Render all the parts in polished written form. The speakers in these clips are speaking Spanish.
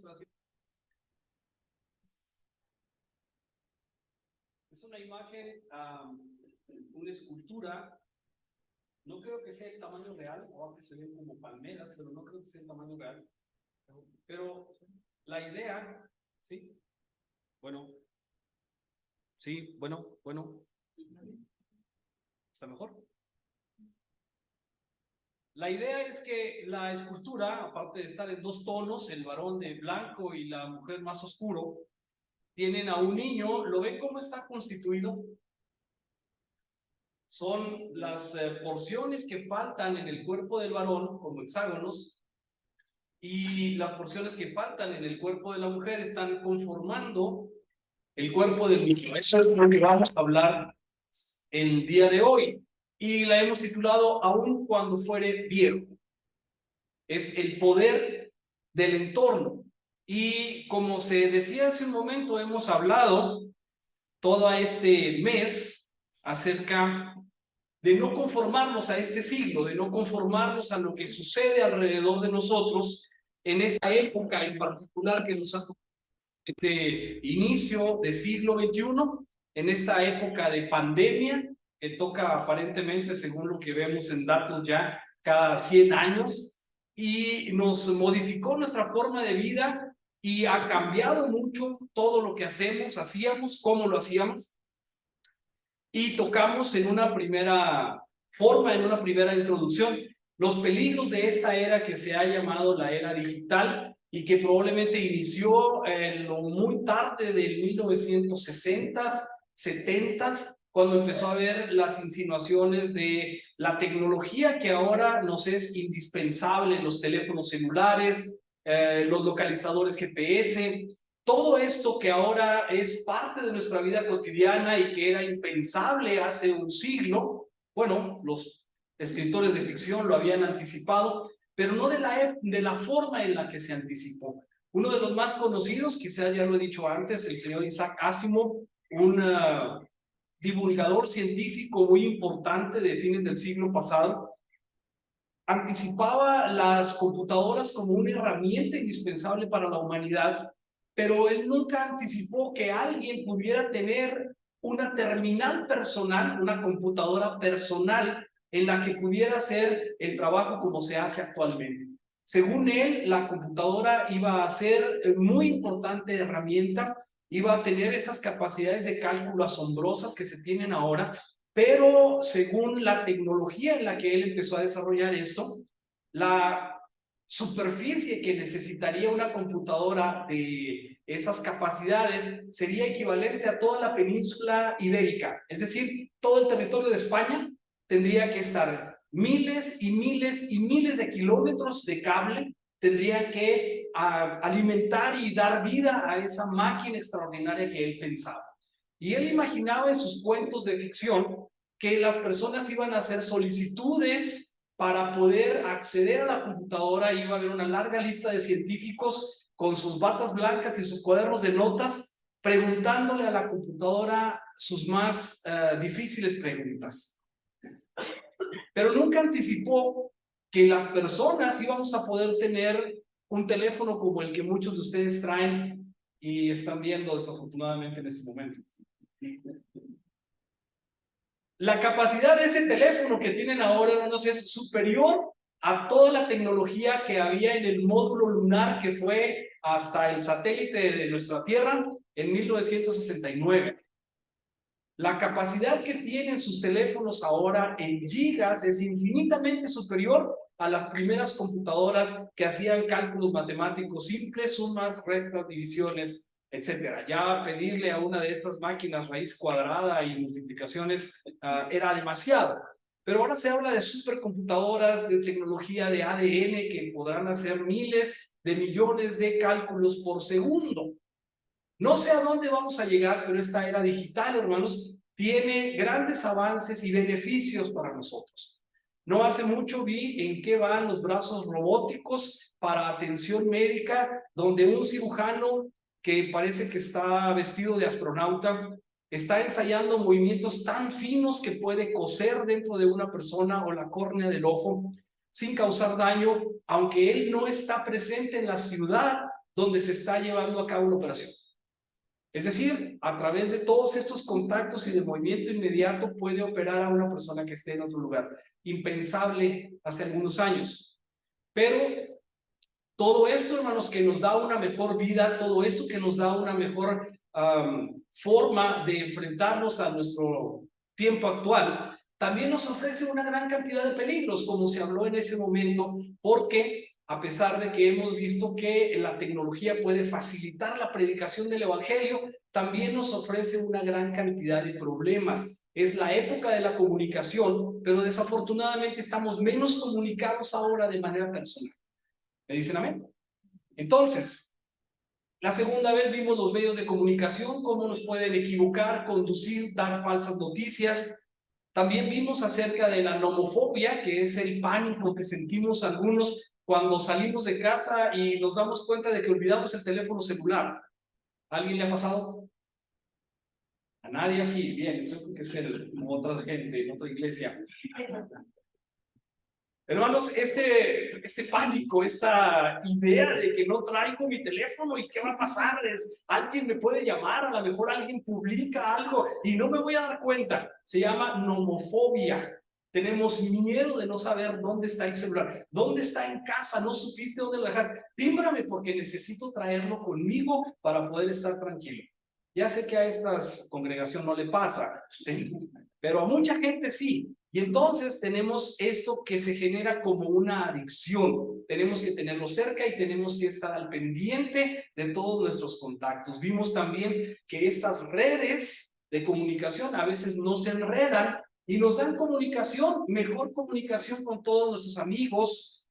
ilustración es una imagen, una escultura. No creo que sea el tamaño real, o se ven como palmeras, pero no creo que sea el tamaño real. Pero la idea, ¿sí? Bueno, sí, bueno, ¿está mejor? La idea es que la escultura, aparte de estar en dos tonos, el varón de blanco y la mujer más oscuro, tienen a un niño. ¿Lo ven cómo está constituido? Son las porciones que faltan en el cuerpo del varón como hexágonos, y las porciones que faltan en el cuerpo de la mujer están conformando el cuerpo del niño. Eso es lo que vamos a hablar el día de hoy, y la hemos titulado Aún cuando fuere viejo. Es el poder del entorno. Y como se decía hace un momento, hemos hablado todo este mes acerca de no conformarnos a este siglo, de no conformarnos a lo que sucede alrededor de nosotros en esta época en particular que nos ha tocado, este inicio del siglo XXI, en esta época de pandemia que toca aparentemente, según lo que vemos en datos, ya cada 100 años, y nos modificó nuestra forma de vida y ha cambiado mucho todo lo que hacíamos, cómo lo hacíamos. Y tocamos en una primera forma, en una primera introducción, los peligros de esta era que se ha llamado la era digital y que probablemente inició en lo muy tarde del 1960s, 70s, cuando empezó a haber las insinuaciones de la tecnología que ahora nos es indispensable, los teléfonos celulares, los localizadores GPS. Todo esto que ahora es parte de nuestra vida cotidiana y que era impensable hace un siglo, bueno, los escritores de ficción lo habían anticipado, pero no de la forma en la que se anticipó. Uno de los más conocidos, quizás ya lo he dicho antes, el señor Isaac Asimov, un divulgador científico muy importante de fines del siglo pasado, anticipaba las computadoras como una herramienta indispensable para la humanidad, pero él nunca anticipó que alguien pudiera tener una terminal personal, una computadora personal en la que pudiera hacer el trabajo como se hace actualmente. Según él, la computadora iba a ser muy importante herramienta, iba a tener esas capacidades de cálculo asombrosas que se tienen ahora, pero según la tecnología en la que él empezó a desarrollar esto, la superficie que necesitaría una computadora de esas capacidades sería equivalente a toda la península ibérica. Es decir, todo el territorio de España tendría que estar miles y miles y miles de kilómetros de cable, tendrían que alimentar y dar vida a esa máquina extraordinaria que él pensaba. Y él imaginaba en sus cuentos de ficción que las personas iban a hacer solicitudes para poder acceder a la computadora. Iba a haber una larga lista de científicos con sus batas blancas y sus cuadernos de notas, preguntándole a la computadora sus más difíciles preguntas. Pero nunca anticipó que las personas íbamos a poder tener un teléfono como el que muchos de ustedes traen y están viendo desafortunadamente en este momento. La capacidad de ese teléfono que tienen ahora, hermanos, es superior a toda la tecnología que había en el módulo lunar que fue hasta el satélite de nuestra Tierra en 1969. La capacidad que tienen sus teléfonos ahora en gigas es infinitamente superior a las primeras computadoras que hacían cálculos matemáticos simples, sumas, restas, divisiones, etcétera. Ya pedirle a una de estas máquinas raíz cuadrada y multiplicaciones era demasiado. Pero ahora se habla de supercomputadoras, de tecnología de ADN que podrán hacer miles de millones de cálculos por segundo. No sé a dónde vamos a llegar, pero esta era digital, hermanos, tiene grandes avances y beneficios para nosotros. No hace mucho vi en qué van los brazos robóticos para atención médica, donde un cirujano que parece que está vestido de astronauta está ensayando movimientos tan finos que puede coser dentro de una persona o la córnea del ojo sin causar daño, aunque él no está presente en la ciudad donde se está llevando a cabo la operación. Es decir, a través de todos estos contactos y de movimiento inmediato puede operar a una persona que esté en otro lugar. Impensable hace algunos años. Pero todo esto, hermanos, que nos da una mejor vida, todo esto que nos da una mejor forma de enfrentarnos a nuestro tiempo actual, también nos ofrece una gran cantidad de peligros, como se habló en ese momento, porque a pesar de que hemos visto que la tecnología puede facilitar la predicación del evangelio, también nos ofrece una gran cantidad de problemas. Es la época de la comunicación, pero desafortunadamente estamos menos comunicados ahora de manera personal. ¿Me dicen amén? Entonces, la segunda vez vimos los medios de comunicación, cómo nos pueden equivocar, conducir, dar falsas noticias. También vimos acerca de la nomofobia, que es el pánico que sentimos algunos cuando salimos de casa y nos damos cuenta de que olvidamos el teléfono celular. ¿A alguien le ha pasado? A nadie aquí. Bien, eso creo que es como otra gente en otra iglesia. Hermanos, este pánico, esta idea de que no traigo mi teléfono y qué va a pasar, alguien me puede llamar, a lo mejor alguien publica algo y no me voy a dar cuenta, se llama nomofobia. Tenemos miedo de no saber dónde está el celular, dónde está en casa, no supiste dónde lo dejaste, tímbrame porque necesito traerlo conmigo para poder estar tranquilo. Ya sé que a esta congregación no le pasa, ¿sí? Pero a mucha gente sí. Y entonces tenemos esto que se genera como una adicción. Tenemos que tenerlo cerca y tenemos que estar al pendiente de todos nuestros contactos. Vimos también que estas redes de comunicación a veces no se enredan y nos dan comunicación, mejor comunicación con todos nuestros amigos.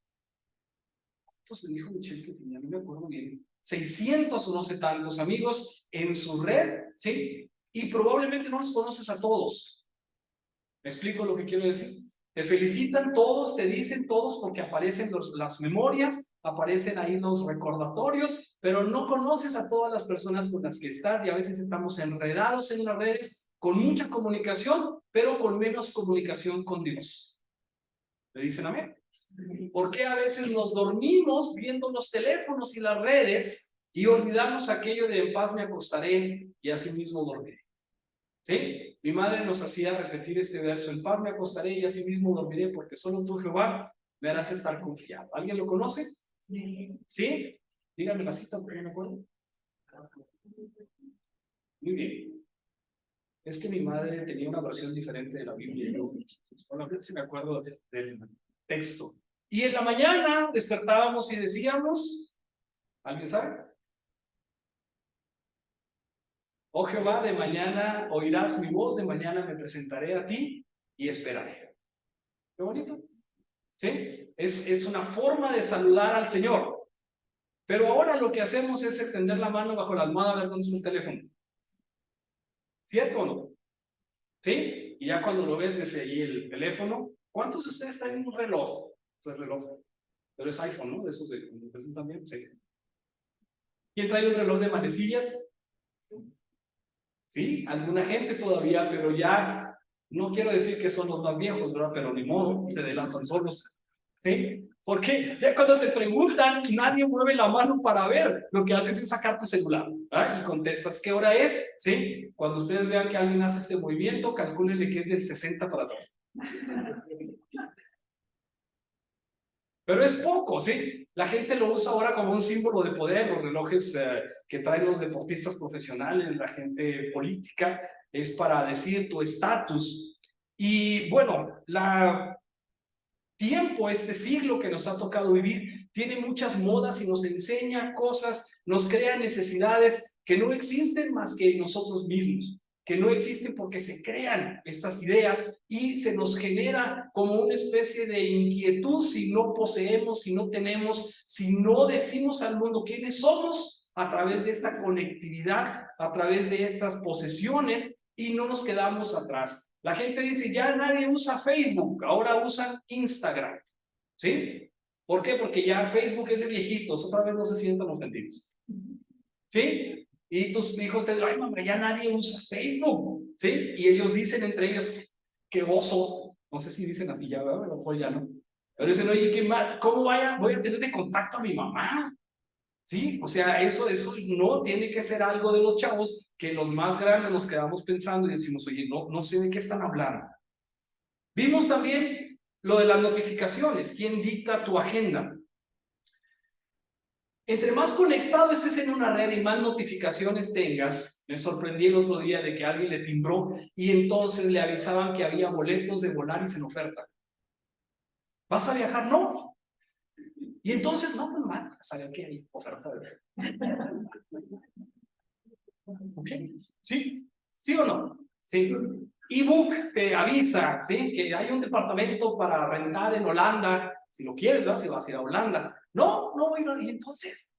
¿Cuántos me dijo Michelle que tenía? No me acuerdo bien. 600 o no sé tantos amigos en su red, ¿sí? Y probablemente no los conoces a todos. ¿Me explico lo que quiero decir? Te felicitan todos, te dicen todos porque aparecen las memorias, aparecen ahí los recordatorios, pero no conoces a todas las personas con las que estás y a veces estamos enredados en las redes con mucha comunicación, pero con menos comunicación con Dios. ¿Me dicen amén? ¿Por qué a veces nos dormimos viendo los teléfonos y las redes y olvidamos aquello de en paz me acostaré y así mismo dormiré? ¿Sí? Mi madre nos hacía repetir este verso: en paz me acostaré y así mismo dormiré, porque solo tú, Jehová, me harás estar confiado. ¿Alguien lo conoce? ¿Sí? Díganme la cita porque no me acuerdo. Muy bien. Es que mi madre tenía una versión diferente de la Biblia. Yo solamente me acuerdo del texto. Y en la mañana despertábamos y decíamos, ¿alguien sabe? Oh Jehová, de mañana oirás mi voz, de mañana me presentaré a ti y esperaré. Qué bonito. ¿Sí? Es una forma de saludar al Señor. Pero ahora lo que hacemos es extender la mano bajo la almohada a ver dónde está el teléfono. ¿Cierto o no? ¿Sí? Y ya cuando lo ves ahí el teléfono. ¿Cuántos de ustedes traen un reloj? El reloj. Pero es iPhone, ¿no? De esos de comunicación también. Sí. ¿Quién trae un reloj de manecillas? Sí, alguna gente todavía, pero ya no quiero decir que son los más viejos, ¿verdad? Pero ni modo, se adelantan solos. ¿Sí? Porque ya cuando te preguntan, nadie mueve la mano para ver. Lo que haces es sacar tu celular, ¿verdad? Y contestas qué hora es. ¿Sí? Cuando ustedes vean que alguien hace este movimiento, calcúlenle que es del 60 para atrás. Pero es poco, ¿sí? La gente lo usa ahora como un símbolo de poder, los relojes que traen los deportistas profesionales, la gente política, es para decir tu estatus. Y bueno, este siglo que nos ha tocado vivir, tiene muchas modas y nos enseña cosas, nos crea necesidades que no existen más que en nosotros mismos, que no existen porque se crean estas ideas y se nos genera como una especie de inquietud si no poseemos, si no tenemos, si no decimos al mundo quiénes somos a través de esta conectividad, a través de estas posesiones y no nos quedamos atrás. La gente dice, ya nadie usa Facebook, ahora usan Instagram, ¿sí? ¿Por qué? Porque ya Facebook es de viejitos, otra vez no se sientan ofendidos, ¿sí? Y tus hijos te dicen, ay mamá, ya nadie usa Facebook, ¿sí? Y ellos dicen entre ellos, qué oso, no sé si dicen así ya, ¿verdad? A lo mejor ya no. Pero dicen, oye, qué mal, ¿cómo voy a tener de contacto a mi mamá? ¿Sí? O sea, eso no tiene que ser algo de los chavos que los más grandes nos quedamos pensando y decimos, oye, no sé de qué están hablando. Vimos también lo de las notificaciones. ¿Quién dicta tu agenda? Entre más conectado estés en una red y más notificaciones tengas, me sorprendí el otro día de que alguien le timbró y entonces le avisaban que había boletos de Volaris en oferta. ¿Vas a viajar? No. Y entonces, no, pues más, ¿sabe qué hay oferta? ¿Ok? ¿Sí? ¿Sí o no? Sí. ebook te avisa, ¿sí? Que hay un departamento para rentar en Holanda. Si lo quieres, ¿verdad? Si vas a ir a Holanda. No voy a ir. Y entonces,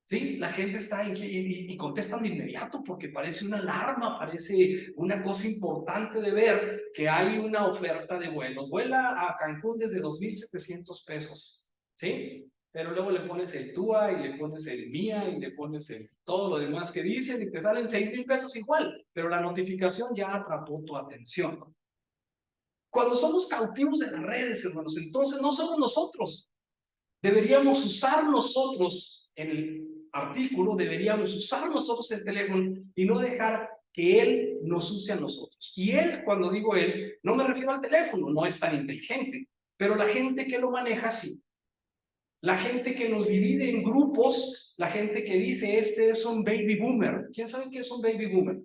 ¿sí? La gente está y contestan de inmediato porque parece una alarma, parece una cosa importante de ver que hay una oferta de vuelos. Vuela a Cancún desde 2,700 pesos, ¿sí? Pero luego le pones el TUA y le pones el MIA y le pones todo lo demás que dicen y te salen 6,000 pesos igual, pero la notificación ya atrapó tu atención. Cuando somos cautivos de las redes, hermanos, entonces no somos nosotros. Deberíamos usar nosotros en el artículo, deberíamos usar nosotros el teléfono y no dejar que él nos use a nosotros. Y él, cuando digo él, no me refiero al teléfono, no es tan inteligente, pero la gente que lo maneja sí. La gente que nos divide en grupos, la gente que dice, este es un baby boomer. ¿Quién sabe qué es un baby boomer?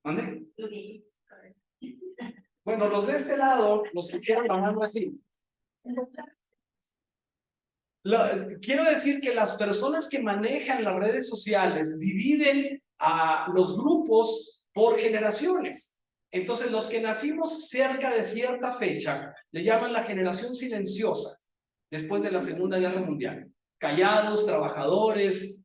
¿Mande? Bueno, los de este lado, los que hicieron la mano así. Quiero decir que las personas que manejan las redes sociales dividen a los grupos por generaciones. Entonces, los que nacimos cerca de cierta fecha le llaman la generación silenciosa, después de la Segunda Guerra Mundial. Callados, trabajadores,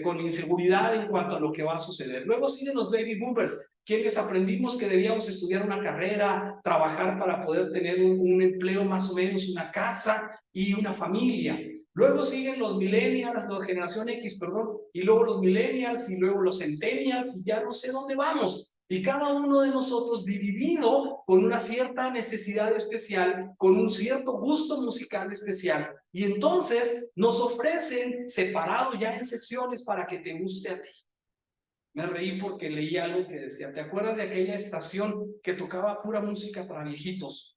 con inseguridad en cuanto a lo que va a suceder. Luego siguen los baby boomers, quienes aprendimos que debíamos estudiar una carrera, trabajar para poder tener un empleo más o menos, una casa y una familia. Luego siguen los millennials, la generación X, perdón, y luego los millennials y luego los centennials y ya no sé dónde vamos. Y cada uno de nosotros dividido con una cierta necesidad especial, con un cierto gusto musical especial. Y entonces nos ofrecen separado ya en secciones para que te guste a ti. Me reí porque leí algo que decía, ¿te acuerdas de aquella estación que tocaba pura música para viejitos?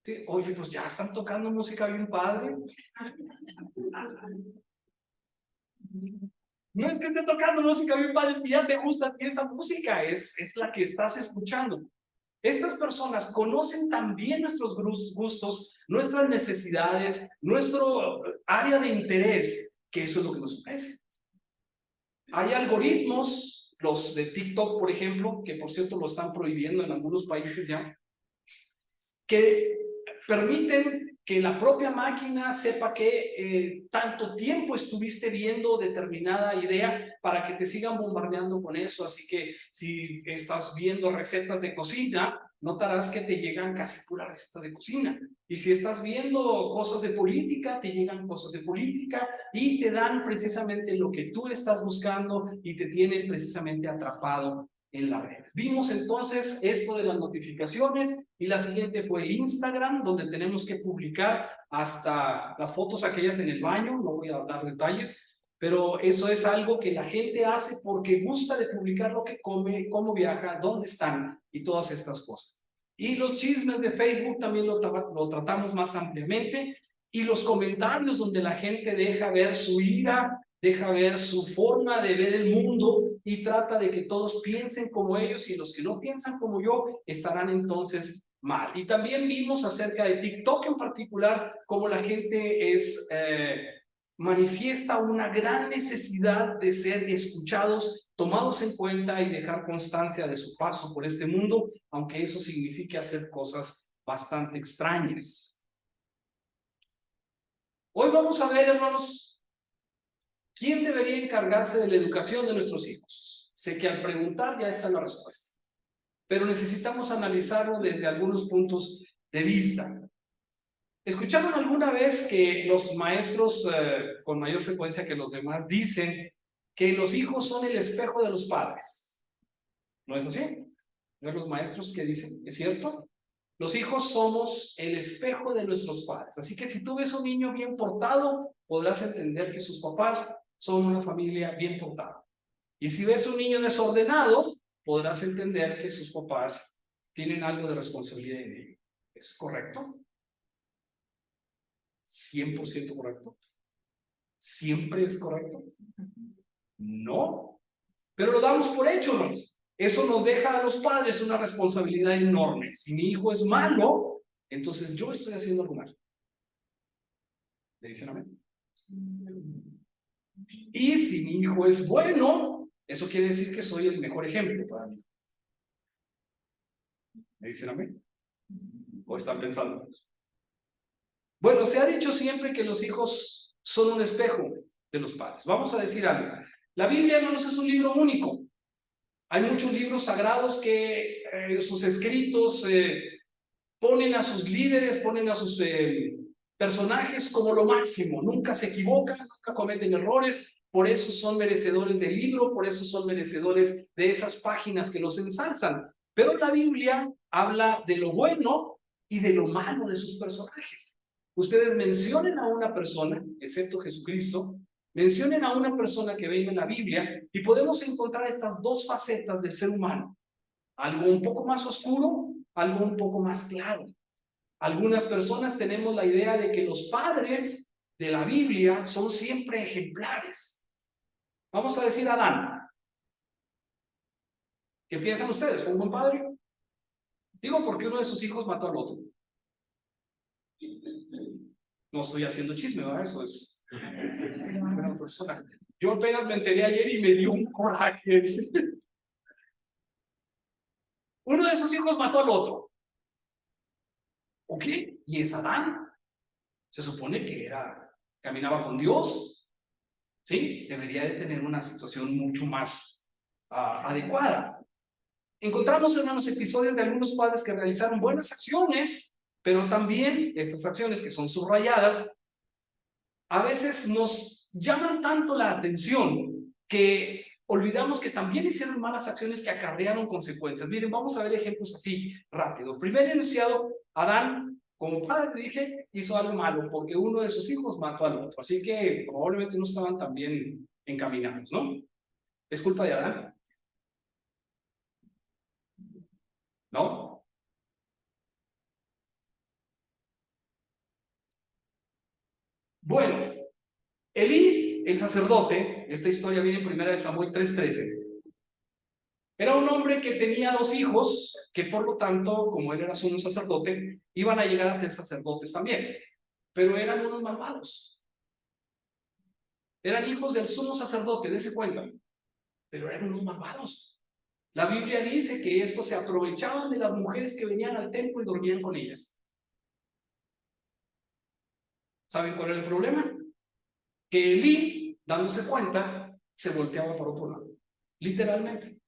Sí, oye, pues ya están tocando música bien padre. No es que esté tocando música bien padre, es que ya te gusta esa música, es la que estás escuchando. Estas personas conocen también nuestros gustos, nuestras necesidades, nuestro área de interés, que eso es lo que nos ofrece. Hay algoritmos, los de TikTok, por ejemplo, que por cierto lo están prohibiendo en algunos países ya, que permiten que la propia máquina sepa que tanto tiempo estuviste viendo determinada idea para que te sigan bombardeando con eso. Así que si estás viendo recetas de cocina, notarás que te llegan casi puras recetas de cocina. Y si estás viendo cosas de política, te llegan cosas de política y te dan precisamente lo que tú estás buscando y te tienen precisamente atrapado en la red. Vimos entonces esto de las notificaciones y la siguiente fue el Instagram, donde tenemos que publicar hasta las fotos aquellas en el baño, no voy a dar detalles, pero eso es algo que la gente hace porque gusta de publicar lo que come, cómo viaja, dónde están y todas estas cosas. Y los chismes de Facebook también lo tratamos más ampliamente, y los comentarios donde la gente deja ver su ira, deja ver su forma de ver el mundo y trata de que todos piensen como ellos, y los que no piensan como yo estarán entonces mal. Y también vimos acerca de TikTok en particular, cómo la gente manifiesta una gran necesidad de ser escuchados, tomados en cuenta y dejar constancia de su paso por este mundo, aunque eso signifique hacer cosas bastante extrañas. Hoy vamos a ver, hermanos, ¿quién debería encargarse de la educación de nuestros hijos? Sé que al preguntar ya está la respuesta, pero necesitamos analizarlo desde algunos puntos de vista. ¿Escucharon alguna vez que los maestros, con mayor frecuencia que los demás, dicen que los hijos son el espejo de los padres? ¿No es así? ¿No es los maestros que dicen? ¿Es cierto? Los hijos somos el espejo de nuestros padres. Así que si tú ves un niño bien portado, podrás entender que sus papás son una familia bien portada. Y si ves un niño desordenado, podrás entender que sus papás tienen algo de responsabilidad en ello. ¿Es correcto? 100% correcto. ¿Siempre es correcto? No. Pero lo damos por hecho, ¿no? Eso nos deja a los padres una responsabilidad enorme. Si mi hijo es malo, entonces yo estoy haciendo algo mal. ¿Le dicen amén? Y si mi hijo es bueno, eso quiere decir que soy el mejor ejemplo para mí. ¿Me dicen amén? ¿O están pensando? Bueno, se ha dicho siempre que los hijos son un espejo de los padres. Vamos a decir algo. La Biblia no es un libro único. Hay muchos libros sagrados que sus escritos ponen a sus líderes, ponen a sus personajes como lo máximo. Nunca se equivocan, nunca cometen errores. Por eso son merecedores del libro, por eso son merecedores de esas páginas que los ensalzan. Pero la Biblia habla de lo bueno y de lo malo de sus personajes. Ustedes mencionen a una persona, excepto Jesucristo, mencionen a una persona que venga en la Biblia y podemos encontrar estas dos facetas del ser humano. Algo un poco más oscuro, algo un poco más claro. Algunas personas tenemos la idea de que los padres de la Biblia son siempre ejemplares. Vamos a decir Adán. ¿Qué piensan ustedes? ¿Fue un buen padre? Digo porque uno de sus hijos mató al otro. No estoy haciendo chisme, ¿verdad? Eso es una persona. Yo apenas me enteré ayer y me dio un coraje. Uno de sus hijos mató al otro. ¿Ok? Y es Adán. Se supone que caminaba con Dios. ¿Sí? Debería de tener una situación mucho más adecuada. Encontramos, hermanos, episodios de algunos padres que realizaron buenas acciones, pero también estas acciones que son subrayadas, a veces nos llaman tanto la atención que olvidamos que también hicieron malas acciones que acarrearon consecuencias. Miren, vamos a ver ejemplos así rápido. Primer enunciado, Adán, como padre dije, hizo algo malo porque uno de sus hijos mató al otro. Así que probablemente no estaban tan bien encaminados, ¿no? ¿Es culpa de Adán? ¿No? Bueno, Elí, el sacerdote, esta historia viene en 1 Samuel 3:13, era un hombre que tenía dos hijos, que por lo tanto, como él era sumo sacerdote, iban a llegar a ser sacerdotes también, pero eran unos malvados. Eran hijos del sumo sacerdote, dése cuenta, pero eran unos malvados. La Biblia dice que estos se aprovechaban de las mujeres que venían al templo y dormían con ellas. ¿Saben cuál era el problema? Que Elí, dándose cuenta, se volteaba por otro lado, literalmente.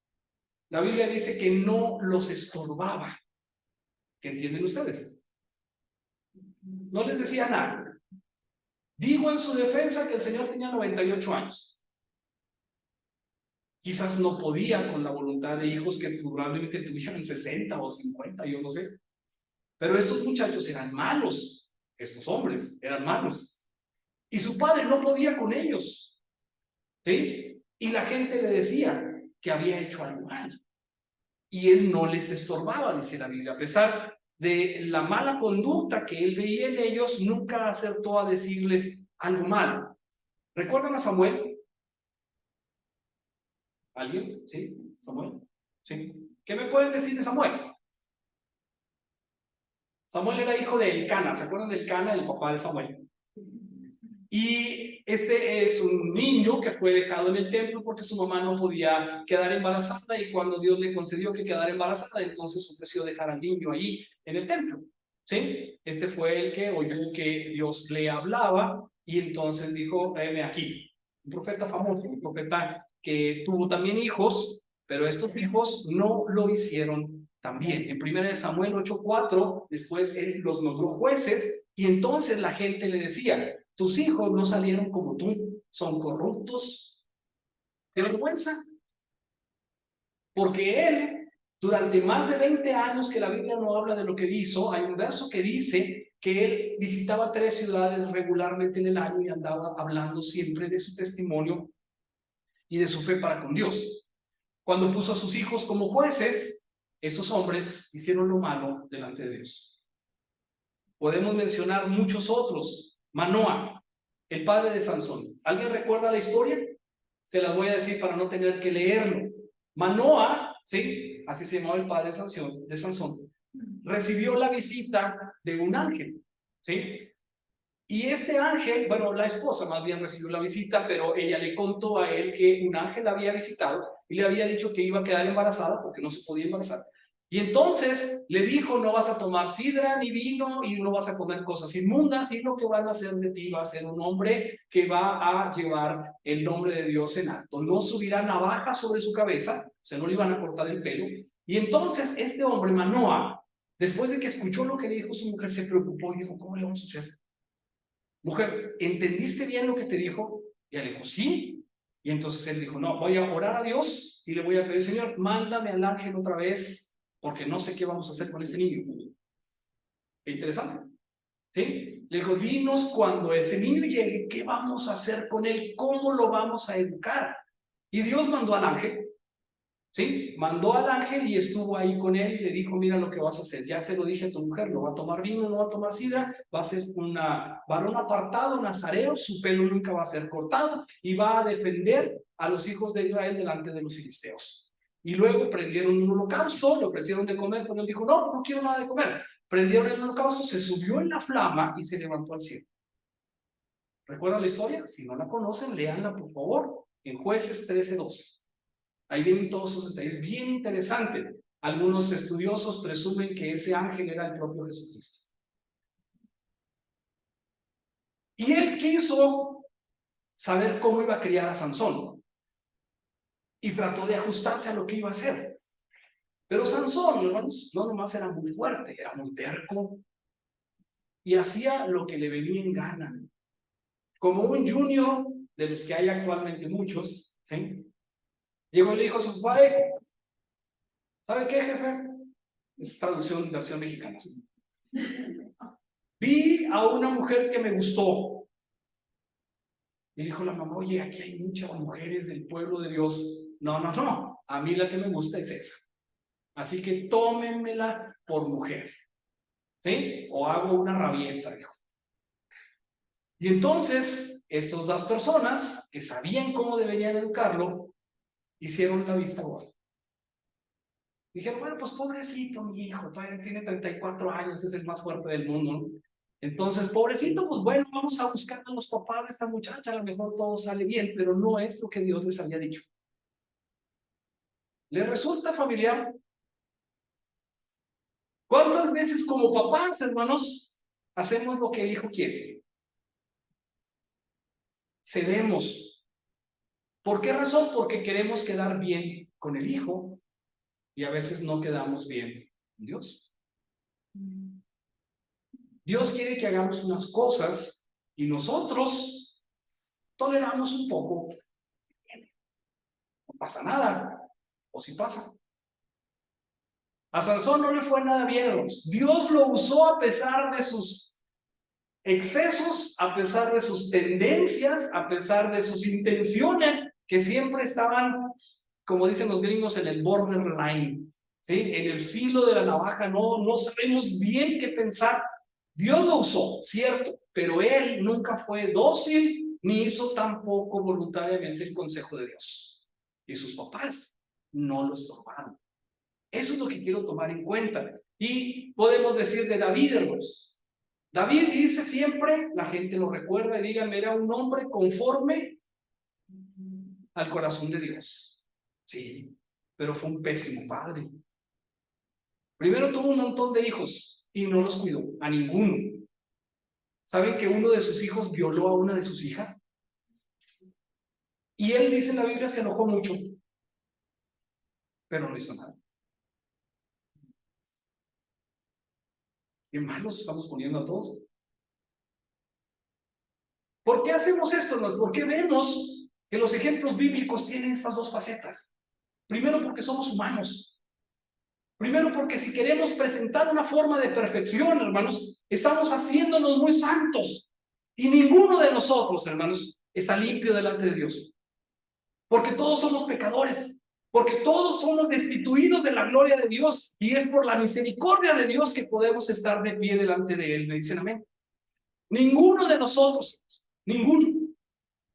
La Biblia dice que no los estorbaba. ¿Qué entienden ustedes? No les decía nada. Digo en su defensa que el Señor tenía 98 años. Quizás no podía con la voluntad de hijos que probablemente tuvieran 60 o 50, yo no sé. Pero estos muchachos eran malos. Estos hombres eran malos. Y su padre no podía con ellos. ¿Sí? Y la gente le decía que había hecho algo mal. Y él no les estorbaba, dice la Biblia. A pesar de la mala conducta que él veía en ellos, nunca acertó a decirles algo malo. ¿Recuerdan a Samuel? ¿Alguien? ¿Sí? ¿Samuel? ¿Sí? ¿Qué me pueden decir de Samuel? Samuel era hijo de Elcana. ¿Se acuerdan de Elcana, el papá de Samuel? Y este es un niño que fue dejado en el templo porque su mamá no podía quedar embarazada, y cuando Dios le concedió que quedara embarazada, entonces ofreció dejar al niño ahí en el templo. ¿Sí? Este fue el que oyó que Dios le hablaba y entonces dijo, heme aquí. Un profeta famoso, un profeta que tuvo también hijos, pero estos hijos no lo hicieron tan bien. En 1 Samuel 8:4, después él los nombró jueces y entonces la gente le decía, tus hijos no salieron como tú, son corruptos. ¿Qué vergüenza? Porque él Durante más de 20 años que la Biblia no habla de lo que hizo, hay un verso que dice que él visitaba 3 ciudades regularmente en el año y andaba hablando siempre de su testimonio y de su fe para con Dios. Cuando puso a sus hijos como jueces, esos hombres hicieron lo malo delante de Dios. Podemos mencionar muchos otros. Manoa, el padre de Sansón. ¿Alguien recuerda la historia? Se las voy a decir para no tener que leerlo. Manoa, ¿sí? Así se llamaba el padre de Sansón, recibió la visita de un ángel, ¿sí? Y este ángel, bueno, la esposa más bien recibió la visita, pero ella le contó a él que un ángel la había visitado y le había dicho que iba a quedar embarazada porque no se podía embarazar. Y entonces le dijo, no vas a tomar sidra ni vino y no vas a comer cosas inmundas, y lo que van a hacer de ti va a ser un hombre que va a llevar el nombre de Dios en alto. No subirá navaja sobre su cabeza, o sea, no le iban a cortar el pelo. Y entonces este hombre, Manoa, después de que escuchó lo que le dijo su mujer, se preocupó y dijo, ¿cómo le vamos a hacer? Mujer, ¿entendiste bien lo que te dijo? Y ella le dijo, sí. Y entonces él dijo, no, voy a orar a Dios y le voy a pedir, Señor, mándame al ángel otra vez, porque no sé qué vamos a hacer con este niño. Qué interesante. ¿Sí? Le dijo, dinos cuando ese niño llegue, ¿qué vamos a hacer con él? ¿Cómo lo vamos a educar? Y Dios mandó al ángel, ¿sí? Mandó al ángel y estuvo ahí con él y le dijo, mira lo que vas a hacer. Ya se lo dije a tu mujer, no va a tomar vino, no va a tomar sidra, va a ser un varón apartado, nazareo, su pelo nunca va a ser cortado y va a defender a los hijos de Israel delante de los filisteos. Y luego prendieron un holocausto, le ofrecieron de comer, pero él dijo, no, no quiero nada de comer. Prendieron el holocausto, se subió en la flama y se levantó al cielo. ¿Recuerdan la historia? Si no la conocen, léanla por favor, en Jueces 13:12. Ahí vienen todos esos detalles. Es bien interesante. Algunos estudiosos presumen que ese ángel era el propio Jesucristo. Y él quiso saber cómo iba a criar a Sansón. Y trató de ajustarse a lo que iba a hacer. Pero Sansón, hermanos, no nomás era muy fuerte, era muy terco. Y hacía lo que le venía en gana. Como un junior de los que hay actualmente muchos, ¿sí? Llegó y le dijo a su padre, ¿sabe qué, jefe? Es traducción, versión mexicana. Vi a una mujer que me gustó. Y dijo la mamá, oye, aquí hay muchas mujeres del pueblo de Dios. No, no, no, a mí la que me gusta es esa. Así que tómenmela por mujer. ¿Sí? O hago una rabieta, dijo. Y entonces, estas dos personas que sabían cómo deberían educarlo, hicieron la vista gorda. Dijeron, bueno, pues pobrecito mi hijo, todavía tiene 34 años, es el más fuerte del mundo, ¿no? Entonces, pobrecito, pues bueno, vamos a buscar a los papás de esta muchacha, a lo mejor todo sale bien, pero no es lo que Dios les había dicho. ¿Les resulta familiar? ¿Cuántas veces como papás, hermanos, hacemos lo que el hijo quiere? Cedemos. ¿Por qué razón? Porque queremos quedar bien con el hijo y a veces no quedamos bien con Dios. Dios quiere que hagamos unas cosas y nosotros toleramos un poco. No pasa nada, o si pasa. A Sansón no le fue nada bien, hermanos. Dios lo usó a pesar de sus excesos, a pesar de sus tendencias, a pesar de sus intenciones, que siempre estaban, como dicen los gringos, en el borderline, ¿sí? En el filo de la navaja. No sabemos bien qué pensar. Dios lo usó, cierto, pero él nunca fue dócil ni hizo tampoco voluntariamente el consejo de Dios. Y sus papás no lo estorbaron. Eso es lo que quiero tomar en cuenta. Y podemos decir de David, hermanos. David dice siempre, la gente lo recuerda y díganme, era un hombre conforme al corazón de Dios. Sí, pero fue un pésimo padre. Primero tuvo un montón de hijos y no los cuidó, a ninguno. ¿Saben que uno de sus hijos violó a una de sus hijas? Y él dice en la Biblia, se enojó mucho, pero no hizo nada. ¿Qué mal nos estamos poniendo a todos? ¿Por qué hacemos esto? ¿Por qué vemos que los ejemplos bíblicos tienen estas dos facetas? Primero, porque somos humanos. Primero, porque si queremos presentar una forma de perfección, hermanos, estamos haciéndonos muy santos. Y ninguno de nosotros, hermanos, está limpio delante de Dios. Porque todos somos pecadores. Porque todos somos destituidos de la gloria de Dios. Y es por la misericordia de Dios que podemos estar de pie delante de Él. ¿Me dicen amén? Ninguno de nosotros, ninguno.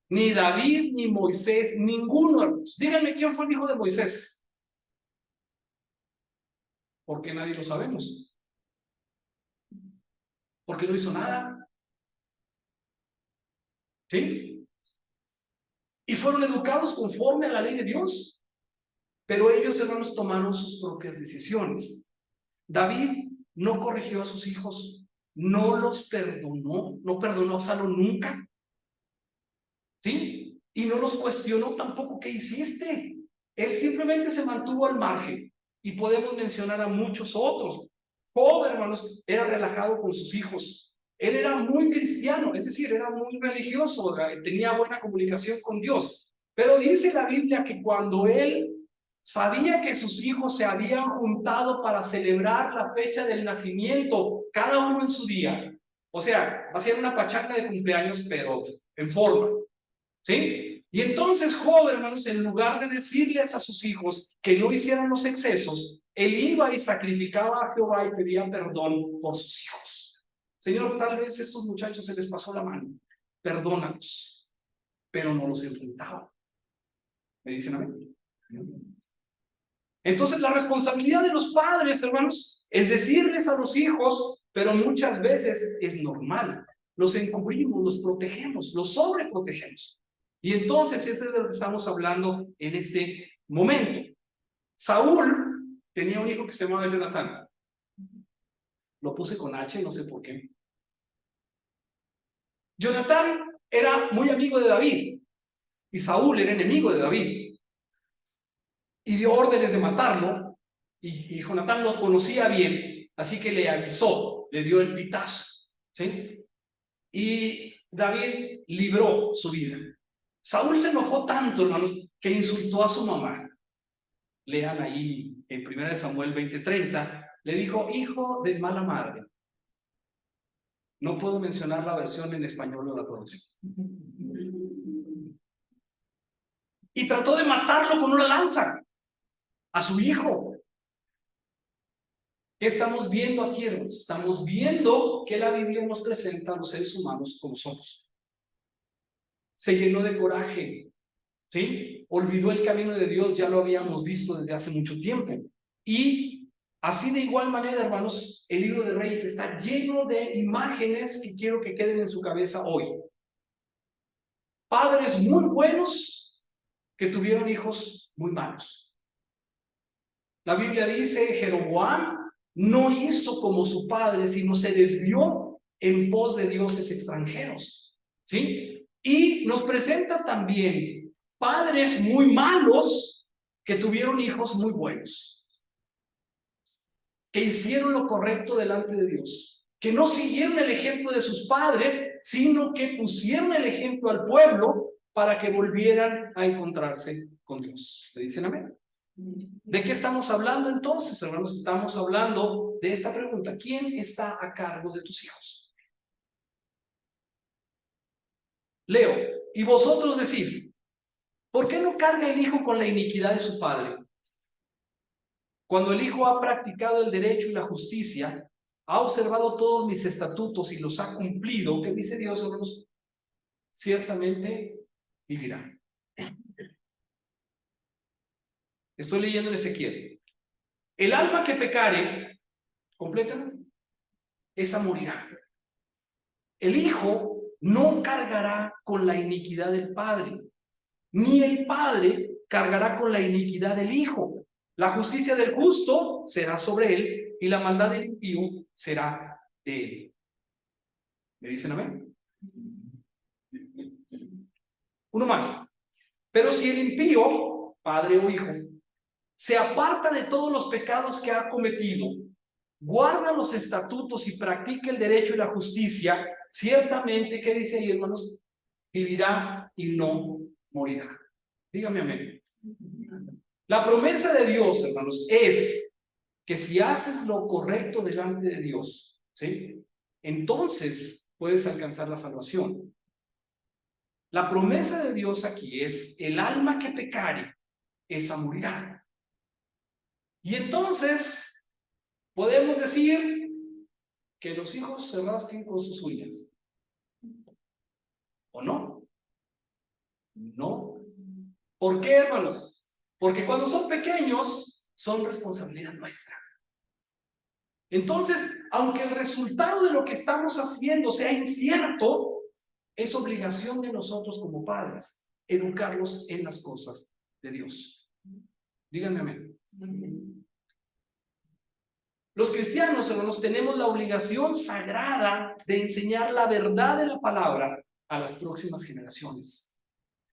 Ni David, ni Moisés, ninguno, hermanos. Díganme quién fue el hijo de Moisés. Porque nadie lo sabemos. Porque no hizo nada. ¿Sí? Y fueron educados conforme a la ley de Dios. Pero ellos, hermanos, tomaron sus propias decisiones. David no corrigió a sus hijos, no los perdonó, no perdonó a Absalón nunca. ¿Sí? Y no los cuestionó tampoco qué hiciste. Él simplemente se mantuvo al margen. Y podemos mencionar a muchos otros. Job, hermanos, era relajado con sus hijos. Él era muy cristiano, es decir, era muy religioso, tenía buena comunicación con Dios. Pero dice la Biblia que cuando él sabía que sus hijos se habían juntado para celebrar la fecha del nacimiento, cada uno en su día, o sea, hacían una pachanga de cumpleaños, pero en forma, ¿sí? Y entonces Job, hermanos, en lugar de decirles a sus hijos que no hicieran los excesos, él iba y sacrificaba a Jehová y pedía perdón por sus hijos. Señor, tal vez a estos muchachos se les pasó la mano, perdónalos, pero no los enfrentaba. ¿Me dicen amén? Entonces la responsabilidad de los padres, hermanos, es decirles a los hijos, pero muchas veces es normal. Los encubrimos, los protegemos, los sobreprotegemos. Y entonces eso es de lo que estamos hablando en este momento. Saúl tenía un hijo que se llamaba Jonatán. Lo puse con H, no sé por qué. Jonatán era muy amigo de David y Saúl era enemigo de David y dio órdenes de matarlo y Jonatán lo conocía bien, así que le avisó, le dio el pitazo, ¿sí? Y David libró su vida. Saúl se enojó tanto, hermanos, que insultó a su mamá. Lean ahí en 1 Samuel 20:30, le dijo, hijo de mala madre. No puedo mencionar la versión en español o la traducción. Y trató de matarlo con una lanza a su hijo. ¿Qué estamos viendo aquí, hermanos? Estamos viendo que la Biblia nos presenta a los seres humanos como somos. Se llenó de coraje, ¿sí? Olvidó el camino de Dios, ya lo habíamos visto desde hace mucho tiempo. Y así de igual manera, hermanos, el libro de Reyes está lleno de imágenes que quiero que queden en su cabeza hoy. Padres muy buenos que tuvieron hijos muy malos. La Biblia dice, Jeroboam no hizo como su padre, sino se desvió en pos de dioses extranjeros, ¿sí? Y nos presenta también padres muy malos que tuvieron hijos muy buenos, que hicieron lo correcto delante de Dios, que no siguieron el ejemplo de sus padres, sino que pusieron el ejemplo al pueblo para que volvieran a encontrarse con Dios. ¿Le dicen amén? ¿De qué estamos hablando entonces, hermanos? Estamos hablando de esta pregunta. ¿Quién está a cargo de tus hijos? Leo, y vosotros decís, ¿por qué no carga el hijo con la iniquidad de su padre? Cuando el hijo ha practicado el derecho y la justicia, ha observado todos mis estatutos y los ha cumplido, ¿qué dice Dios, hermanos? Ciertamente vivirá. Estoy leyendo en Ezequiel. El alma que pecare, complétame, esa morirá. El hijo no cargará con la iniquidad del padre, ni el padre cargará con la iniquidad del hijo. La justicia del justo será sobre él y la maldad del impío será de él. ¿Me dicen amén? Uno más. Pero si el impío, padre o hijo, se aparta de todos los pecados que ha cometido, guarda los estatutos y practica el derecho y la justicia, ciertamente, ¿qué dice ahí, hermanos? Vivirá y no morirá. Dígame amén. La promesa de Dios, hermanos, es que si haces lo correcto delante de Dios, ¿sí? Entonces puedes alcanzar la salvación. La promesa de Dios aquí es: el alma que pecare, esa morirá. Y entonces podemos decir que los hijos se rasquen con sus uñas. ¿O no? No. ¿Por qué, hermanos? Porque cuando son pequeños, son responsabilidad nuestra. Entonces, aunque el resultado de lo que estamos haciendo sea incierto, es obligación de nosotros como padres educarlos en las cosas de Dios. Díganme amén. Los cristianos, hermanos, tenemos la obligación sagrada de enseñar la verdad de la palabra a las próximas generaciones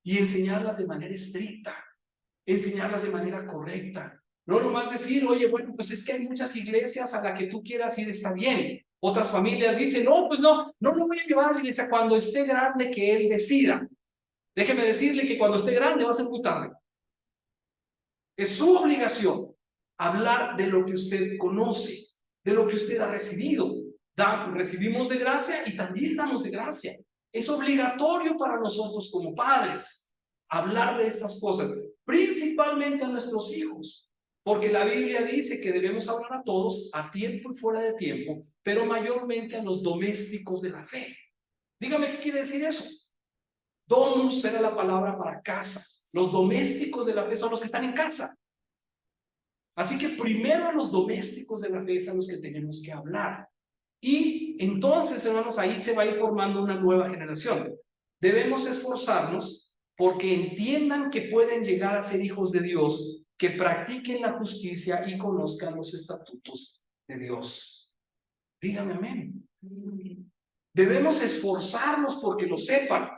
y enseñarlas de manera estricta, enseñarlas de manera correcta. No nomás decir, oye, bueno, pues es que hay muchas iglesias a las que tú quieras ir, está bien. Otras familias dicen, no, pues no lo voy a llevar a la iglesia cuando esté grande, que él decida. Déjeme decirle que cuando esté grande va a ser muy tarde. Es su obligación hablar de lo que usted conoce, de lo que usted ha recibido. Recibimos de gracia y también damos de gracia. Es obligatorio para nosotros como padres hablar de estas cosas, principalmente a nuestros hijos, porque la Biblia dice que debemos hablar a todos a tiempo y fuera de tiempo, pero mayormente a los domésticos de la fe. Dígame, ¿qué quiere decir eso? Domus era la palabra para casa. Los domésticos de la fe son los que están en casa. Así que primero a los domésticos de la fe son los que tenemos que hablar. Y entonces, hermanos, ahí se va a ir formando una nueva generación. Debemos esforzarnos porque entiendan que pueden llegar a ser hijos de Dios, que practiquen la justicia y conozcan los estatutos de Dios. Dígame amén. Debemos esforzarnos porque lo sepan.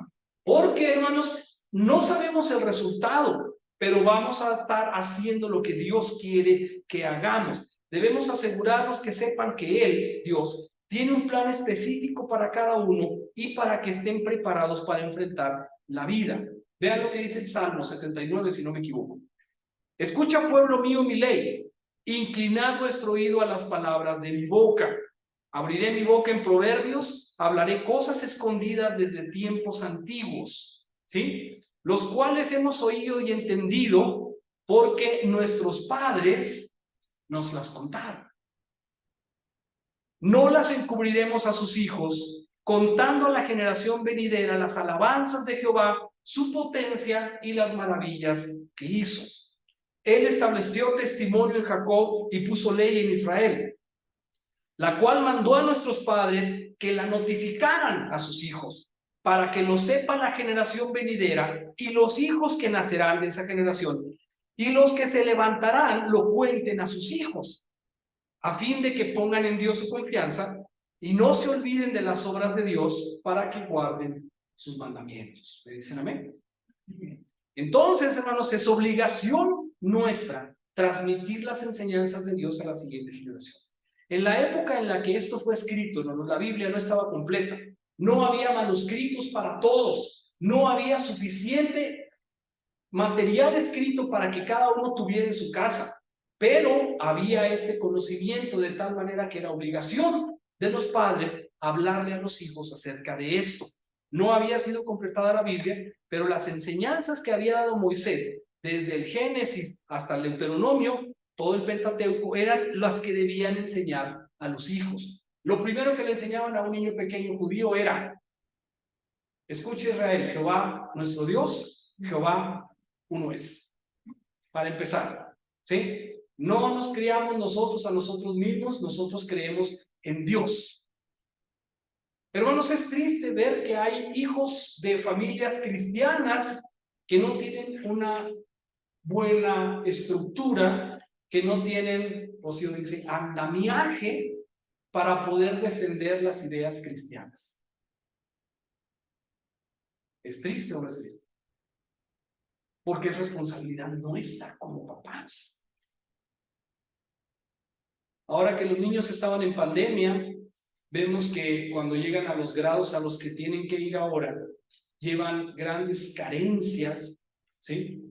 Porque, hermanos, no sabemos el resultado, pero vamos a estar haciendo lo que Dios quiere que hagamos. Debemos asegurarnos que sepan que Él, Dios, tiene un plan específico para cada uno y para que estén preparados para enfrentar la vida. Vean lo que dice el Salmo 79, si no me equivoco. Escucha, pueblo mío, mi ley. Inclinad vuestro oído a las palabras de mi boca. Abriré mi boca en proverbios, hablaré cosas escondidas desde tiempos antiguos, ¿sí? Los cuales hemos oído y entendido porque nuestros padres nos las contaron. No las encubriremos a sus hijos, contando a la generación venidera las alabanzas de Jehová, su potencia y las maravillas que hizo. Él estableció testimonio en Jacob y puso ley en Israel, la cual mandó a nuestros padres que la notificaran a sus hijos, para que lo sepa la generación venidera y los hijos que nacerán de esa generación, y los que se levantarán lo cuenten a sus hijos, a fin de que pongan en Dios su confianza y no se olviden de las obras de Dios, para que guarden sus mandamientos. ¿Me dicen amén? Entonces, hermanos, es obligación nuestra transmitir las enseñanzas de Dios a la siguiente generación. En la época en la que esto fue escrito, la Biblia no estaba completa, no había manuscritos para todos, no había suficiente material escrito para que cada uno tuviera en su casa, pero había este conocimiento, de tal manera que era obligación de los padres hablarle a los hijos acerca de esto. No había sido completada la Biblia, pero las enseñanzas que había dado Moisés desde el Génesis hasta el Deuteronomio, todo el Pentateuco, eran las que debían enseñar a los hijos. Lo primero que le enseñaban a un niño pequeño judío era: escuche, Israel, Jehová nuestro Dios, Jehová uno es. Para empezar, ¿sí? No nos criamos nosotros a nosotros mismos, nosotros creemos en Dios. Hermanos, es triste ver que hay hijos de familias cristianas que no tienen una buena estructura, que no tienen, Rocío dice, andamiaje para poder defender las ideas cristianas. ¿Es triste o no es triste? Porque es responsabilidad nuestra como papás. Ahora que los niños estaban en pandemia, vemos que cuando llegan a los grados a los que tienen que ir ahora, llevan grandes carencias, ¿sí?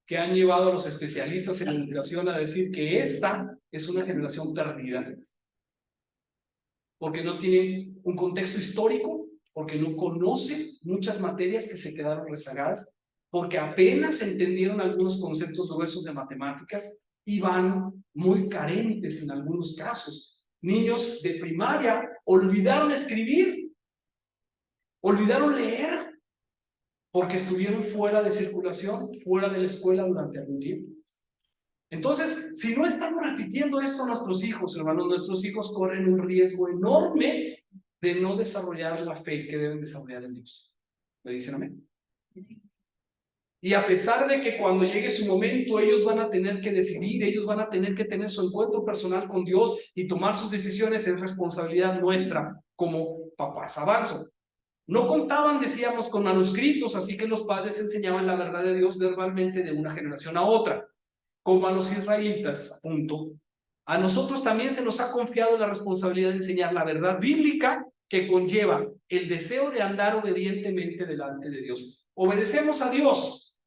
que han llevado a los especialistas en educación a decir que esta es una generación perdida, porque no tienen un contexto histórico, porque no conocen muchas materias que se quedaron rezagadas, porque apenas entendieron algunos conceptos gruesos de matemáticas y van muy carentes en algunos casos. Niños de primaria olvidaron escribir, olvidaron leer, porque estuvieron fuera de circulación, fuera de la escuela durante algún tiempo. Entonces, si no estamos repitiendo esto a nuestros hijos, hermanos, nuestros hijos corren un riesgo enorme de no desarrollar la fe que deben desarrollar en Dios. ¿Me dicen amén? Y a pesar de que cuando llegue su momento ellos van a tener que decidir, ellos van a tener que tener su encuentro personal con Dios y tomar sus decisiones, es responsabilidad nuestra como papás. Avanzo. No contaban, decíamos, con manuscritos, así que los padres enseñaban la verdad de Dios verbalmente de una generación a otra. Como a los israelitas, punto. A nosotros también se nos ha confiado la responsabilidad de enseñar la verdad bíblica que conlleva el deseo de andar obedientemente delante de Dios. Obedecemos a Dios.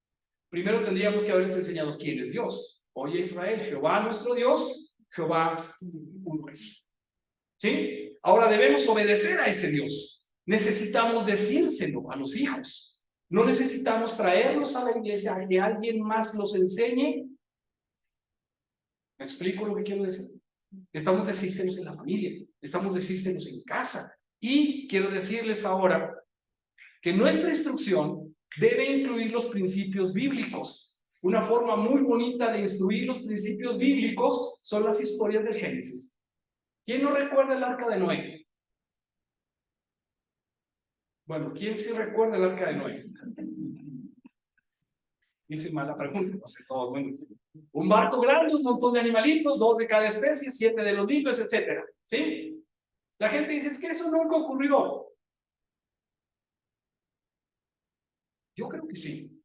Primero tendríamos que haberles enseñado quién es Dios. Oye Israel, Jehová nuestro Dios, Jehová uno es. ¿Sí? Ahora debemos obedecer a ese Dios. Necesitamos decírselo a los hijos. No necesitamos traerlos a la iglesia a que alguien más los enseñe. ¿Me explico lo que quiero decir? Estamos decírselos en la familia, estamos decírselos en casa. Y quiero decirles ahora que nuestra instrucción debe incluir los principios bíblicos. Una forma muy bonita de instruir los principios bíblicos son las historias del Génesis. ¿Quién no recuerda el arca de Noé? Bueno, ¿quién sí recuerda el arca de Noé? Hice mala pregunta, no sé todo. Bueno, un barco grande, un montón de animalitos, 2 de cada especie, 7 de los limpios, etcétera. ¿Sí? La gente dice, es que eso nunca ocurrió. Yo creo que sí.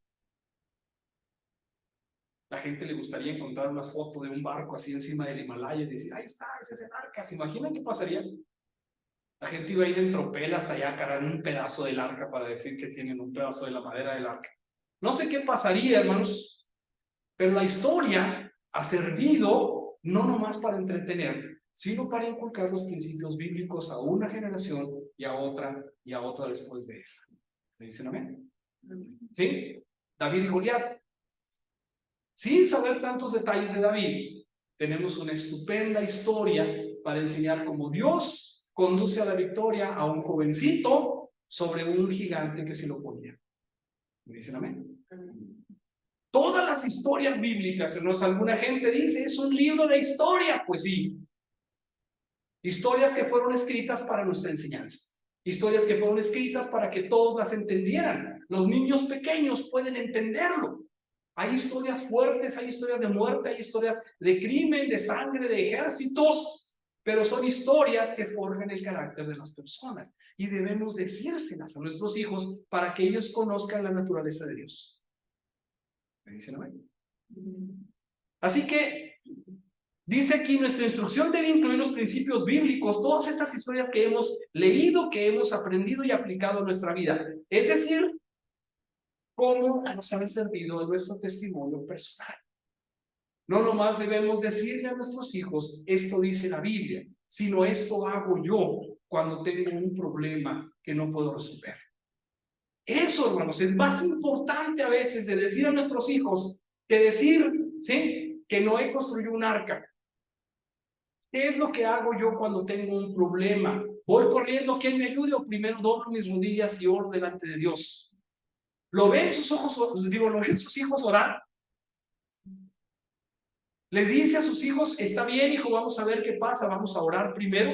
La gente le gustaría encontrar una foto de un barco así encima del Himalaya y decir, ahí está, ese es el arca. ¿Se imaginan qué pasaría? La gente iba a ir en tropel hasta allá a cargar un pedazo del arca para decir que tienen un pedazo de la madera del arca. No sé qué pasaría, hermanos, pero la historia ha servido no nomás para entretener, sino para inculcar los principios bíblicos a una generación y a otra después de esta. ¿Me dicen amén? ¿Sí? David y Goliat. Sin saber tantos detalles de David, tenemos una estupenda historia para enseñar cómo Dios conduce a la victoria a un jovencito sobre un gigante que se lo ponía. ¿Me dicen amén? Todas las historias bíblicas, hermanos, alguna gente dice, es un libro de historias. Pues sí, historias que fueron escritas para nuestra enseñanza, historias que fueron escritas para que todos las entendieran. Los niños pequeños pueden entenderlo. Hay historias fuertes, hay historias de muerte, hay historias de crimen, de sangre, de ejércitos, pero son historias que forjan el carácter de las personas y debemos decírselas a nuestros hijos para que ellos conozcan la naturaleza de Dios. ¿Me dicen amén? Así que dice aquí, nuestra instrucción debe incluir los principios bíblicos, todas esas historias que hemos leído, que hemos aprendido y aplicado en nuestra vida. Es decir, cómo nos han servido en nuestro testimonio personal. No nomás debemos decirle a nuestros hijos, esto dice la Biblia, sino esto hago yo cuando tengo un problema que no puedo resolver. Eso, hermanos, es más importante a veces de decir a nuestros hijos que decir, ¿sí?, que Noé construyó un arca. ¿Qué es lo que hago yo cuando tengo un problema? ¿Voy corriendo? ¿Quién me ayude? ¿O primero doblo mis rodillas y oro delante de Dios? ¿Lo ven sus ojos? ¿Lo ven sus hijos orar? Le dice a sus hijos, está bien, hijo, vamos a ver qué pasa, vamos a orar primero.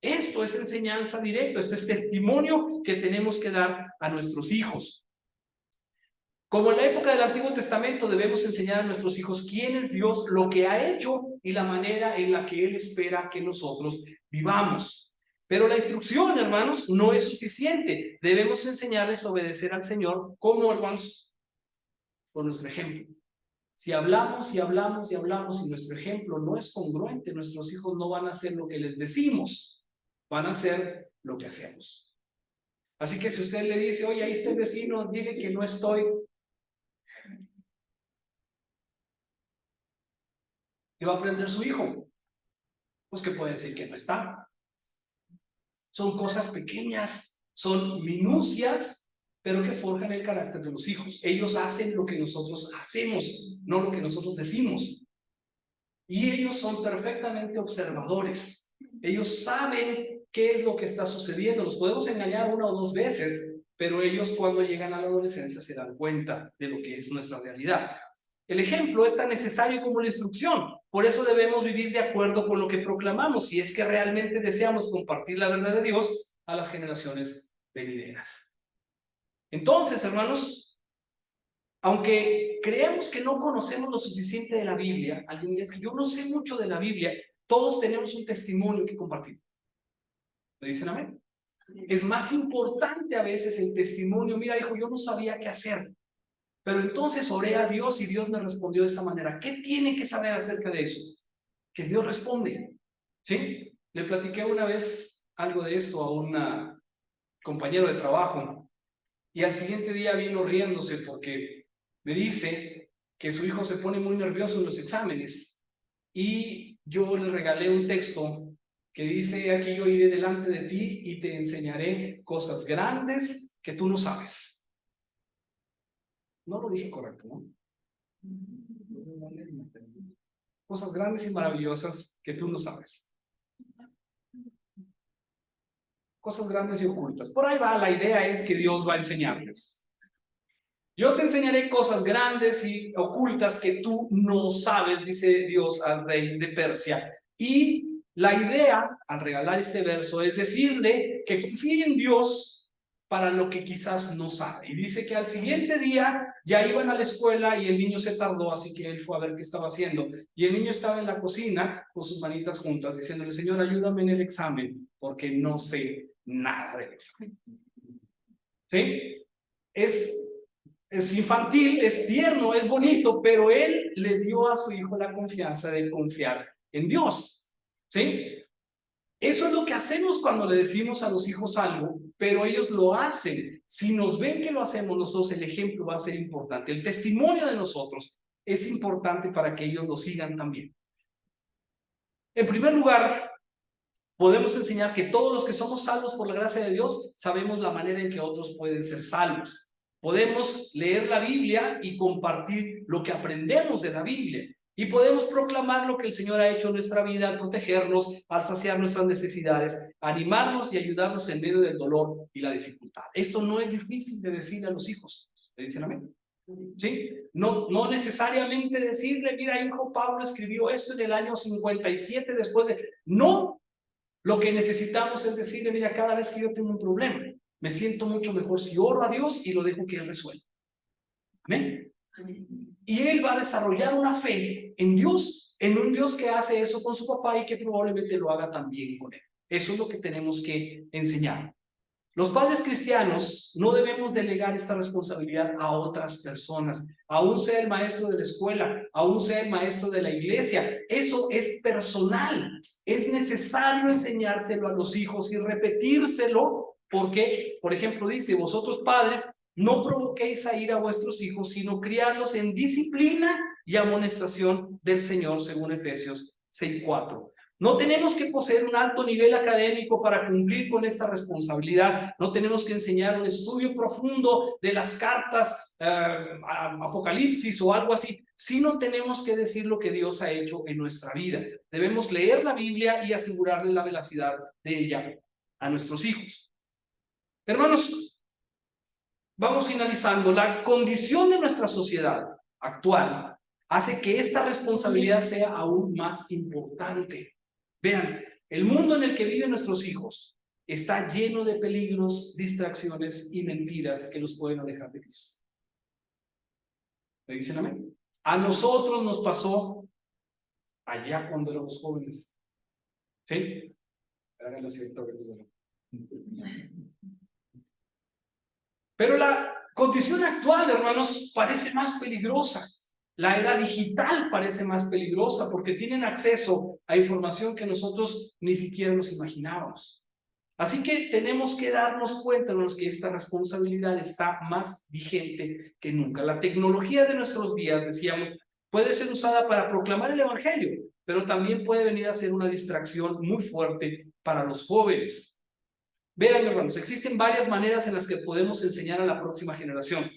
Esto es enseñanza directa, esto es testimonio que tenemos que dar a nuestros hijos. Como en la época del Antiguo Testamento, debemos enseñar a nuestros hijos quién es Dios, lo que ha hecho y la manera en la que Él espera que nosotros vivamos. Pero la instrucción, hermanos, no es suficiente. Debemos enseñarles a obedecer al Señor. ¿Cómo, hermanos? Con nuestro ejemplo. Si hablamos y hablamos y hablamos y nuestro ejemplo no es congruente, nuestros hijos no van a hacer lo que les decimos, van a hacer lo que hacemos. Así que si usted le dice, oye, ahí está el vecino, dile que no estoy. ¿Qué va a aprender su hijo? Pues que puede decir que no está. Son cosas pequeñas, son minucias, pero que forjan el carácter de los hijos. Ellos hacen lo que nosotros hacemos, no lo que nosotros decimos. Y ellos son perfectamente observadores. Ellos saben qué es lo que está sucediendo. Los podemos engañar una o dos veces, pero ellos cuando llegan a la adolescencia se dan cuenta de lo que es nuestra realidad. El ejemplo es tan necesario como la instrucción. Por eso debemos vivir de acuerdo con lo que proclamamos, si es que realmente deseamos compartir la verdad de Dios a las generaciones venideras. Entonces, hermanos, aunque creemos que no conocemos lo suficiente de la Biblia, alguien dice que yo no sé mucho de la Biblia, todos tenemos un testimonio que compartir. ¿Me dicen amén? Es más importante a veces el testimonio. Mira, hijo, yo no sabía qué hacer, pero entonces oré a Dios y Dios me respondió de esta manera. ¿Qué tiene que saber acerca de eso? Que Dios responde. ¿Sí? Le platiqué una vez algo de esto a un compañero de trabajo y al siguiente día vino riéndose porque me dice que su hijo se pone muy nervioso en los exámenes y yo le regalé un texto que dice: aquí yo iré delante de ti y te enseñaré cosas grandes que tú no sabes. No lo dije correcto, ¿no? Cosas grandes y maravillosas que tú no sabes. Cosas grandes y ocultas. Por ahí va, la idea es que Dios va a enseñarnos. Yo te enseñaré cosas grandes y ocultas que tú no sabes, dice Dios al rey de Persia. Y la idea, al regalar este verso, es decirle que confíe en Dios para lo que quizás no sabe. Y dice que al siguiente día ya iban a la escuela y el niño se tardó, así que él fue a ver qué estaba haciendo. Y el niño estaba en la cocina con sus manitas juntas, diciéndole: Señor, ayúdame en el examen, porque no sé nada del examen. ¿Sí? Es infantil, es tierno, es bonito, pero él le dio a su hijo la confianza de confiar en Dios. ¿Sí? Eso es lo que hacemos cuando le decimos a los hijos algo, pero ellos lo hacen. Si nos ven que lo hacemos nosotros, el ejemplo va a ser importante. El testimonio de nosotros es importante para que ellos lo sigan también. En primer lugar, podemos enseñar que todos los que somos salvos por la gracia de Dios sabemos la manera en que otros pueden ser salvos. Podemos leer la Biblia y compartir lo que aprendemos de la Biblia. Y podemos proclamar lo que el Señor ha hecho en nuestra vida al protegernos, al saciar nuestras necesidades, animarnos y ayudarnos en medio del dolor y la dificultad. Esto no es difícil de decirle a los hijos. ¿Le dicen amén? ¿Sí? No necesariamente decirle: mira, hijo, Pablo escribió esto en el año 57 después de... No, lo que necesitamos es decirle: mira, cada vez que yo tengo un problema, me siento mucho mejor si oro a Dios y lo dejo que Él resuelva. ¿Amén? Y él va a desarrollar una fe en Dios, en un Dios que hace eso con su papá y que probablemente lo haga también con él. Eso es lo que tenemos que enseñar. Los padres cristianos no debemos delegar esta responsabilidad a otras personas, aún sea el maestro de la escuela, aún sea el maestro de la iglesia. Eso es personal. Es necesario enseñárselo a los hijos y repetírselo, porque, por ejemplo, dice: vosotros padres, no provoquéis a ira a vuestros hijos, sino criarlos en disciplina y amonestación del Señor, según Efesios 6:4. No tenemos que poseer un alto nivel académico para cumplir con esta responsabilidad. No tenemos que enseñar un estudio profundo de las cartas Apocalipsis o algo así, sino tenemos que decir lo que Dios ha hecho en nuestra vida. Debemos leer la Biblia y asegurarle la veracidad de ella a nuestros hijos. Hermanos, vamos finalizando. La condición de nuestra sociedad actual hace que esta responsabilidad sea aún más importante. Vean, el mundo en el que viven nuestros hijos está lleno de peligros, distracciones y mentiras que los pueden alejar de Cristo. ¿Me dicen amén? A nosotros nos pasó allá cuando éramos jóvenes. ¿Sí? Pero la condición actual, hermanos, parece más peligrosa. La era digital parece más peligrosa porque tienen acceso a información que nosotros ni siquiera nos imaginábamos. Así que tenemos que darnos cuenta, hermanos, que esta responsabilidad está más vigente que nunca. La tecnología de nuestros días, decíamos, puede ser usada para proclamar el evangelio, pero también puede venir a ser una distracción muy fuerte para los jóvenes. Vean, hermanos, existen varias maneras en las que podemos enseñar a la próxima generación.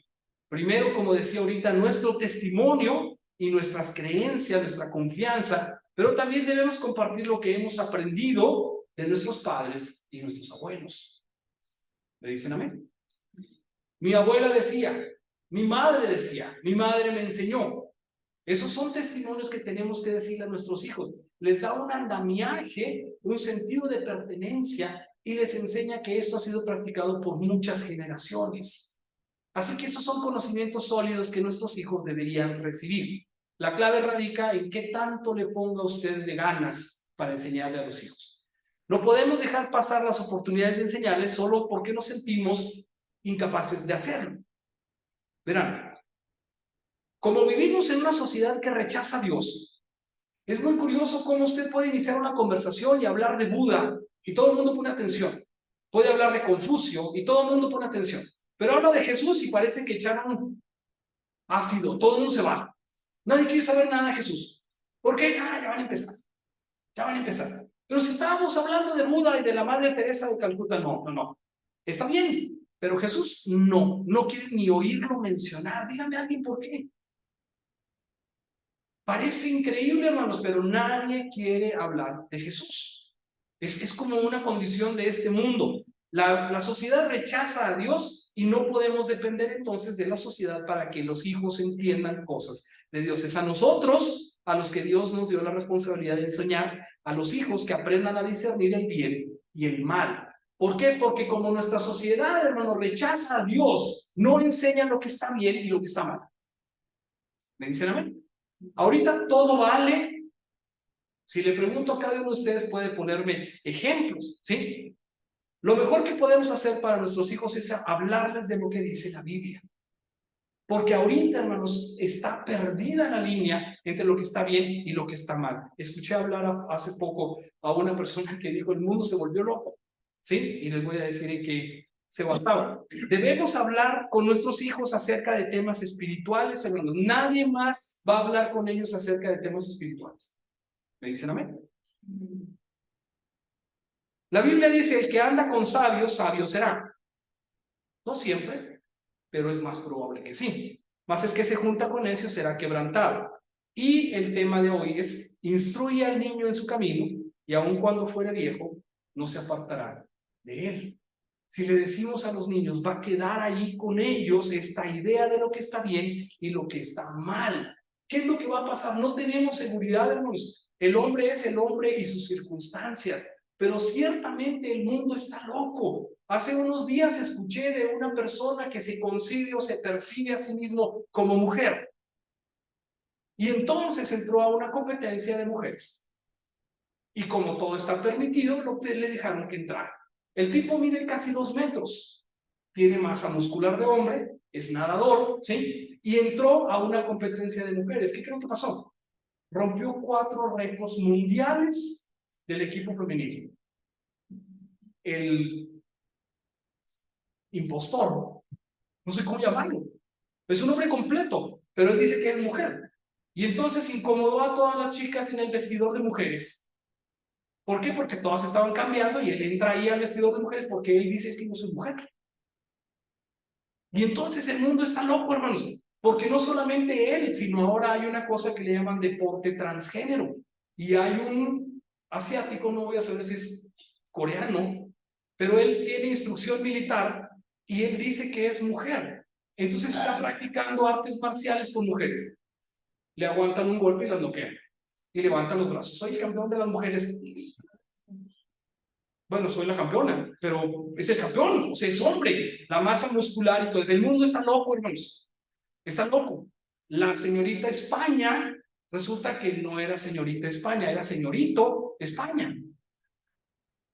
Primero, como decía ahorita, nuestro testimonio y nuestras creencias, nuestra confianza, pero también debemos compartir lo que hemos aprendido de nuestros padres y nuestros abuelos. ¿Me dicen amén? Mi abuela decía, mi madre decía, mi madre me enseñó. Esos son testimonios que tenemos que decirle a nuestros hijos. Les da un andamiaje, un sentido de pertenencia y les enseña que esto ha sido practicado por muchas generaciones. Así que esos son conocimientos sólidos que nuestros hijos deberían recibir. La clave radica en qué tanto le ponga usted de ganas para enseñarle a los hijos. No podemos dejar pasar las oportunidades de enseñarles solo porque nos sentimos incapaces de hacerlo. Verán, como vivimos en una sociedad que rechaza a Dios, es muy curioso cómo usted puede iniciar una conversación y hablar de Buda y todo el mundo pone atención. Puede hablar de Confucio y todo el mundo pone atención. Pero habla de Jesús y parece que echaron ácido, todo el mundo se va. Nadie quiere saber nada de Jesús. ¿Por qué? Ya van a empezar. Ya van a empezar. Pero si estábamos hablando de Buda y de la Madre Teresa de Calcuta, no. Está bien, pero Jesús no quiere ni oírlo mencionar. Dígame a alguien por qué. Parece increíble, hermanos, pero nadie quiere hablar de Jesús. Es como una condición de este mundo. La sociedad rechaza a Dios y no podemos depender entonces de la sociedad para que los hijos entiendan cosas de Dios. Es a nosotros, a los que Dios nos dio la responsabilidad de enseñar, a los hijos que aprendan a discernir el bien y el mal. ¿Por qué? Porque como nuestra sociedad, hermanos, rechaza a Dios, no enseña lo que está bien y lo que está mal. ¿Me dicen amén? Ahorita todo vale. Si le pregunto a cada uno de ustedes, puede ponerme ejemplos, ¿sí? Lo mejor que podemos hacer para nuestros hijos es hablarles de lo que dice la Biblia. Porque ahorita, hermanos, está perdida la línea entre lo que está bien y lo que está mal. Escuché hablar hace poco a una persona que dijo, el mundo se volvió loco, ¿sí? Y les voy a decir en qué se basaba. Debemos hablar con nuestros hijos acerca de temas espirituales, hermanos. Nadie más va a hablar con ellos acerca de temas espirituales. ¿Me dicen amén? La Biblia dice, el que anda con sabios, sabio será. No siempre, pero es más probable que sí. Mas el que se junta con necios será quebrantado. Y el tema de hoy es, instruye al niño en su camino, y aun cuando fuere viejo, no se apartará de él. Si le decimos a los niños, va a quedar ahí con ellos esta idea de lo que está bien y lo que está mal. ¿Qué es lo que va a pasar? No tenemos seguridad, hermanos. El hombre es el hombre y sus circunstancias, pero ciertamente el mundo está loco. Hace unos días escuché de una persona que se concibe o se percibe a sí mismo como mujer. Y entonces entró a una competencia de mujeres. Y como todo está permitido, le dejaron que entrara. El tipo mide casi 2 metros, tiene masa muscular de hombre, es nadador, ¿sí? Y entró a una competencia de mujeres. ¿Qué creo que pasó? Rompió 4 récords mundiales del equipo femenino. El impostor, no sé cómo llamarlo, es un hombre completo, pero él dice que es mujer. Y entonces incomodó a todas las chicas en el vestidor de mujeres. ¿Por qué? Porque todas estaban cambiando y él entra ahí al vestidor de mujeres porque él dice es que no soy mujer. Y entonces el mundo está loco, hermanos, porque no solamente él, sino ahora hay una cosa que le llaman deporte transgénero. Y hay un asiático, no voy a saber si es coreano, pero él tiene instrucción militar y él dice que es mujer. Entonces está practicando artes marciales con mujeres. Le aguantan un golpe y las noquean. Y levantan los brazos. Soy el campeón de las mujeres. Bueno, soy la campeona, pero es el campeón, o sea, es hombre, la masa muscular y todo eso. El mundo está loco, hermanos. Está loco. La señorita España, resulta que no era señorita España, era señorito España.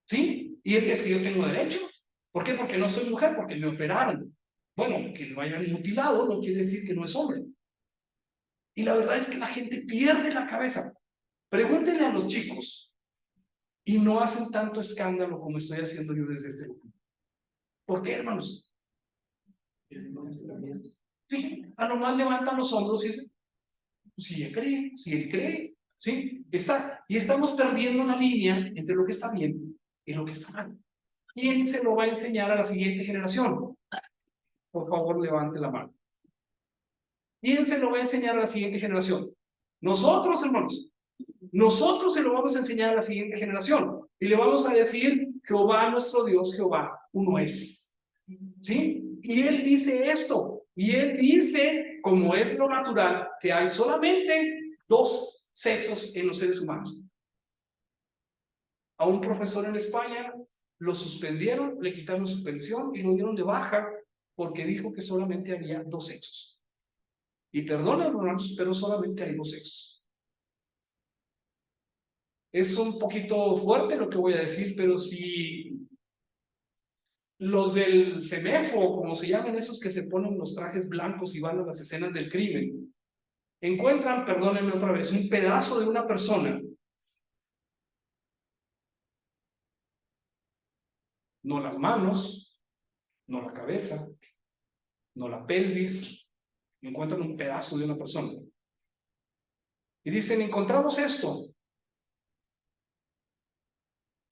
¿Sí? Y es que yo tengo derecho. ¿Por qué? Porque no soy mujer, porque me operaron. Bueno, que lo hayan mutilado no quiere decir que no es hombre. Y la verdad es que la gente pierde la cabeza. Pregúntenle a los chicos y no hacen tanto escándalo como estoy haciendo yo desde este grupo. ¿Por qué, hermanos? Sí, a lo más levantan los hombros y dicen, Si él cree, ¿sí? Y estamos perdiendo una línea entre lo que está bien y lo que está mal. ¿Quién se lo va a enseñar a la siguiente generación? Por favor, levante la mano. ¿Quién se lo va a enseñar a la siguiente generación? Nosotros, hermanos. Nosotros se lo vamos a enseñar a la siguiente generación. Y le vamos a decir, Jehová nuestro Dios, Jehová, uno es. ¿Sí? Y él dice esto. Y él dice, como es lo natural, que hay solamente dos sexos en los seres humanos. A un profesor en España lo suspendieron, le quitaron su pensión y lo dieron de baja porque dijo que solamente había dos sexos. Y perdónenme, hermanos, pero solamente hay dos sexos. Es un poquito fuerte lo que voy a decir, pero si los del CEMEFO, como se llaman esos que se ponen los trajes blancos y van a las escenas del crimen, encuentran, perdónenme otra vez, un pedazo de una persona, no las manos, no la cabeza, no la pelvis, encuentran un pedazo de una persona. Y dicen, encontramos esto,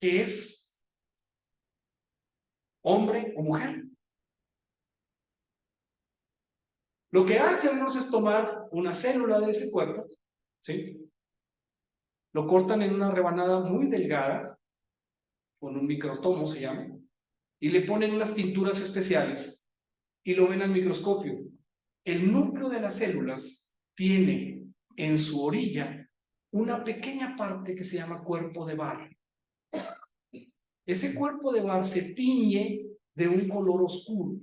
que es hombre o mujer. Lo que hacemos es tomar una célula de ese cuerpo, ¿sí? Lo cortan en una rebanada muy delgada, con un microtomo se llama, y le ponen unas tinturas especiales y lo ven al microscopio. El núcleo de las células tiene en su orilla una pequeña parte que se llama cuerpo de Barr. Ese cuerpo de Barr se tiñe de un color oscuro.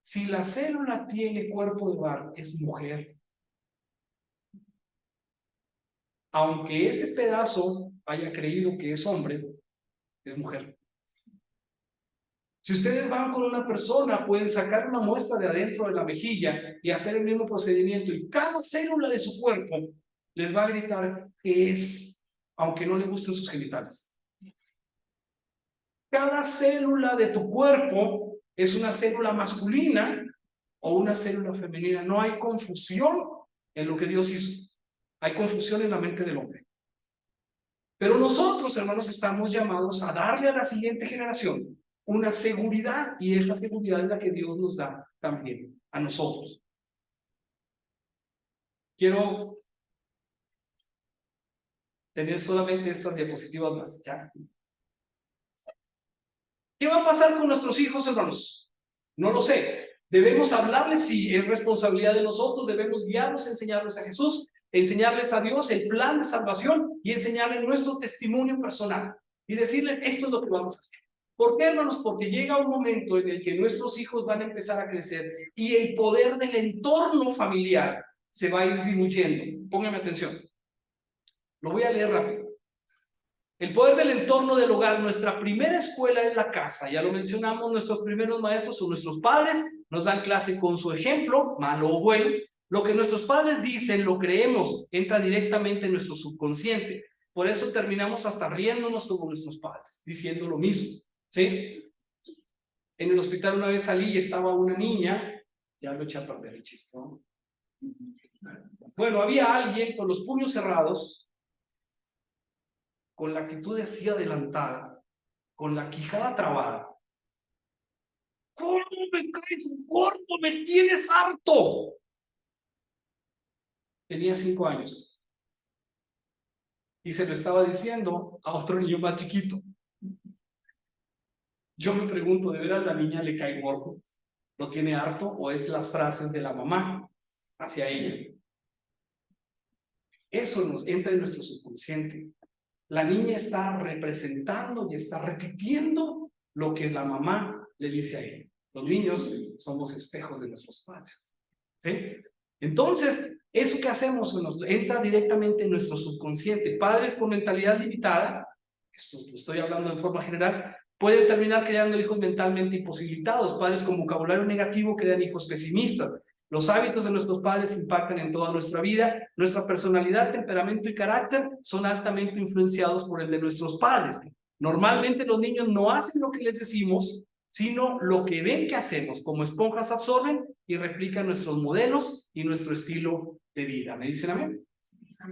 Si la célula tiene cuerpo de Barr, es mujer. Aunque ese pedazo haya creído que es hombre, es mujer. Si ustedes van con una persona, pueden sacar una muestra de adentro de la mejilla y hacer el mismo procedimiento, y cada célula de su cuerpo les va a gritar que es, aunque no le gusten sus genitales. Cada célula de tu cuerpo es una célula masculina o una célula femenina. No hay confusión en lo que Dios hizo. Hay confusión en la mente del hombre. Pero nosotros, hermanos, estamos llamados a darle a la siguiente generación una seguridad, y esa seguridad es la que Dios nos da también a nosotros. Quiero tener solamente estas diapositivas más, ¿ya? ¿Qué va a pasar con nuestros hijos, hermanos? No lo sé. Debemos hablarles, sí, es responsabilidad de nosotros, debemos guiarlos, enseñarles a Jesús, enseñarles a Dios el plan de salvación y enseñarles nuestro testimonio personal y decirles, esto es lo que vamos a hacer. ¿Por qué, hermanos? Porque llega un momento en el que nuestros hijos van a empezar a crecer y el poder del entorno familiar se va a ir diluyendo. Póngame atención. Lo voy a leer rápido. El poder del entorno del hogar, nuestra primera escuela es la casa. Ya lo mencionamos, nuestros primeros maestros son nuestros padres, nos dan clase con su ejemplo, malo o bueno. Lo que nuestros padres dicen, lo creemos, entra directamente en nuestro subconsciente. Por eso terminamos hasta riéndonos como nuestros padres, diciendo lo mismo, ¿sí? En el hospital una vez salí y estaba una niña, ya lo eché a perder el chiste, ¿no? Bueno, había alguien con los puños cerrados, con la actitud así adelantada, con la quijada trabada. ¿Cómo me caes gordo? ¡Me tienes harto! Tenía 5 años. Y se lo estaba diciendo a otro niño más chiquito. Yo me pregunto, ¿de veras la niña le cae gordo? ¿Lo tiene harto o es las frases de la mamá hacia ella? Eso nos entra en nuestro subconsciente. La niña está representando y está repitiendo lo que la mamá le dice a ella. Los niños somos espejos de nuestros padres, ¿sí? Entonces, eso que hacemos nos entra directamente en nuestro subconsciente. Padres con mentalidad limitada, esto lo estoy hablando en forma general, pueden terminar creando hijos mentalmente imposibilitados. Padres con vocabulario negativo crean hijos pesimistas. Los hábitos de nuestros padres impactan en toda nuestra vida. Nuestra personalidad, temperamento y carácter son altamente influenciados por el de nuestros padres. Normalmente los niños no hacen lo que les decimos, sino lo que ven que hacemos. Como esponjas absorben y replican nuestros modelos y nuestro estilo de vida. ¿Me dicen amén?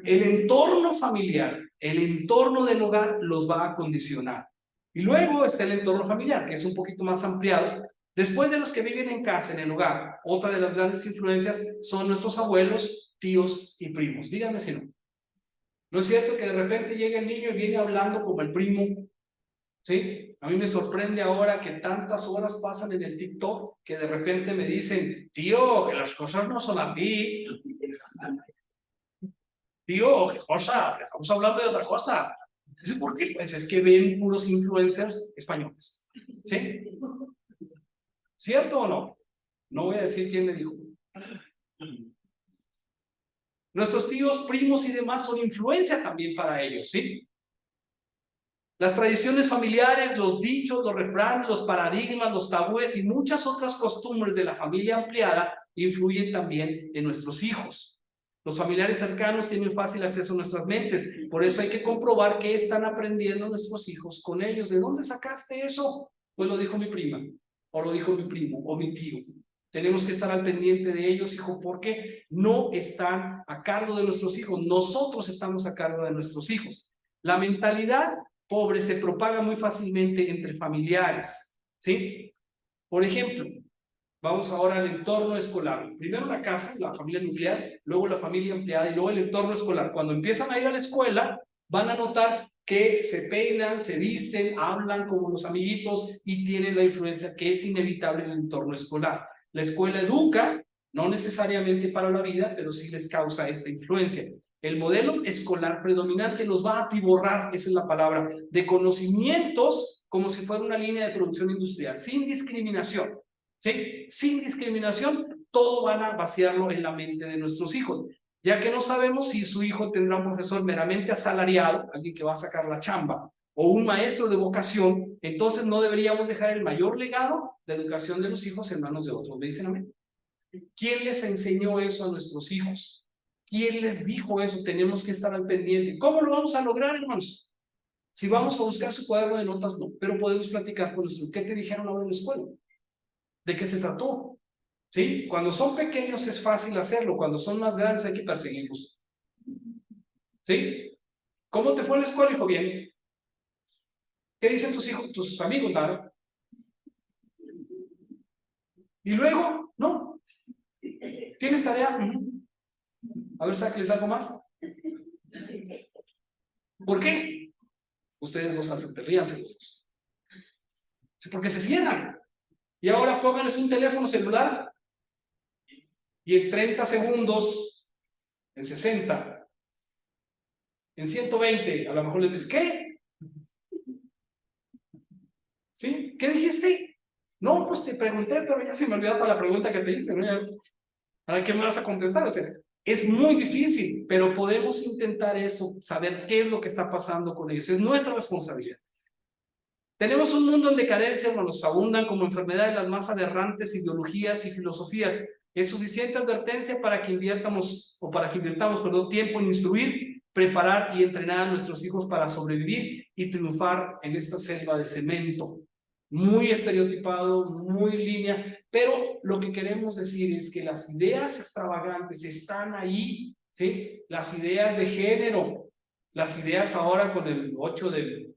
El entorno familiar, el entorno del hogar los va a condicionar. Y luego está el entorno familiar, que es un poquito más ampliado. Después de los que viven en casa, en el hogar, otra de las grandes influencias son nuestros abuelos, tíos y primos. Díganme si no. ¿No es cierto que de repente llega el niño y viene hablando como el primo? ¿Sí? A mí me sorprende ahora que tantas horas pasan en el TikTok que de repente me dicen, tío, que las cosas no son así. Tío, qué cosa, estamos hablando de otra cosa. ¿Por qué? Pues es que ven puros influencers españoles. ¿Sí? ¿Cierto o no? No voy a decir quién me dijo. Nuestros tíos, primos y demás son influencia también para ellos, ¿sí? Las tradiciones familiares, los dichos, los refranes, los paradigmas, los tabúes y muchas otras costumbres de la familia ampliada influyen también en nuestros hijos. Los familiares cercanos tienen fácil acceso a nuestras mentes, por eso hay que comprobar qué están aprendiendo nuestros hijos con ellos. ¿De dónde sacaste eso? Pues lo dijo mi prima, o lo dijo mi primo, o mi tío. Tenemos que estar al pendiente de ellos, hijo, porque no están a cargo de nuestros hijos. Nosotros estamos a cargo de nuestros hijos. La mentalidad pobre se propaga muy fácilmente entre familiares, ¿sí? Por ejemplo, vamos ahora al entorno escolar. Primero la casa, la familia nuclear, luego la familia ampliada y luego el entorno escolar. Cuando empiezan a ir a la escuela, van a notar que se peinan, se visten, hablan como los amiguitos y tienen la influencia que es inevitable en el entorno escolar. La escuela educa, no necesariamente para la vida, pero sí les causa esta influencia. El modelo escolar predominante los va a atiborrar, esa es la palabra, de conocimientos como si fuera una línea de producción industrial, sin discriminación. ¿Sí? Sin discriminación, todo van a vaciarlo en la mente de nuestros hijos, ya que no sabemos si su hijo tendrá un profesor meramente asalariado, alguien que va a sacar la chamba, o un maestro de vocación. Entonces no deberíamos dejar el mayor legado, la educación de los hijos, en manos de otros. ¿Me dicen amén? ¿Quién les enseñó eso a nuestros hijos? ¿Quién les dijo eso? Tenemos que estar al pendiente. ¿Cómo lo vamos a lograr, hermanos? Si vamos a buscar su cuaderno de notas, no, pero podemos platicar con nuestros. ¿Qué te dijeron ahora en la escuela? ¿De qué se trató? ¿Sí? Cuando son pequeños es fácil hacerlo, cuando son más grandes hay que perseguirlos. ¿Sí? ¿Cómo te fue en la escuela, hijo? Bien. ¿Qué dicen tus hijos, tus amigos, Lara? Y luego, no. ¿Tienes tarea? A ver, sáquenles algo más. ¿Por qué? Ustedes dos ríanse los dos. Porque se cierran. Y ahora pónganles un teléfono celular y en 30 segundos, en 60, en 120, a lo mejor les dices, ¿qué? ¿Sí? ¿Qué dijiste? No, pues te pregunté, pero ya se me olvidó hasta la pregunta que te hice, ¿no? ¿A qué me vas a contestar? O sea, es muy difícil, pero podemos intentar esto, saber qué es lo que está pasando con ellos. Es nuestra responsabilidad. Tenemos un mundo en decadencia, nos abundan como enfermedades las más aberrantes ideologías y filosofías. Es suficiente advertencia para que invirtamos, perdón, tiempo en instruir, preparar y entrenar a nuestros hijos para sobrevivir y triunfar en esta selva de cemento. Muy estereotipado, muy línea, pero lo que queremos decir es que las ideas extravagantes están ahí, ¿sí? Las ideas de género, las ideas ahora con el 8 del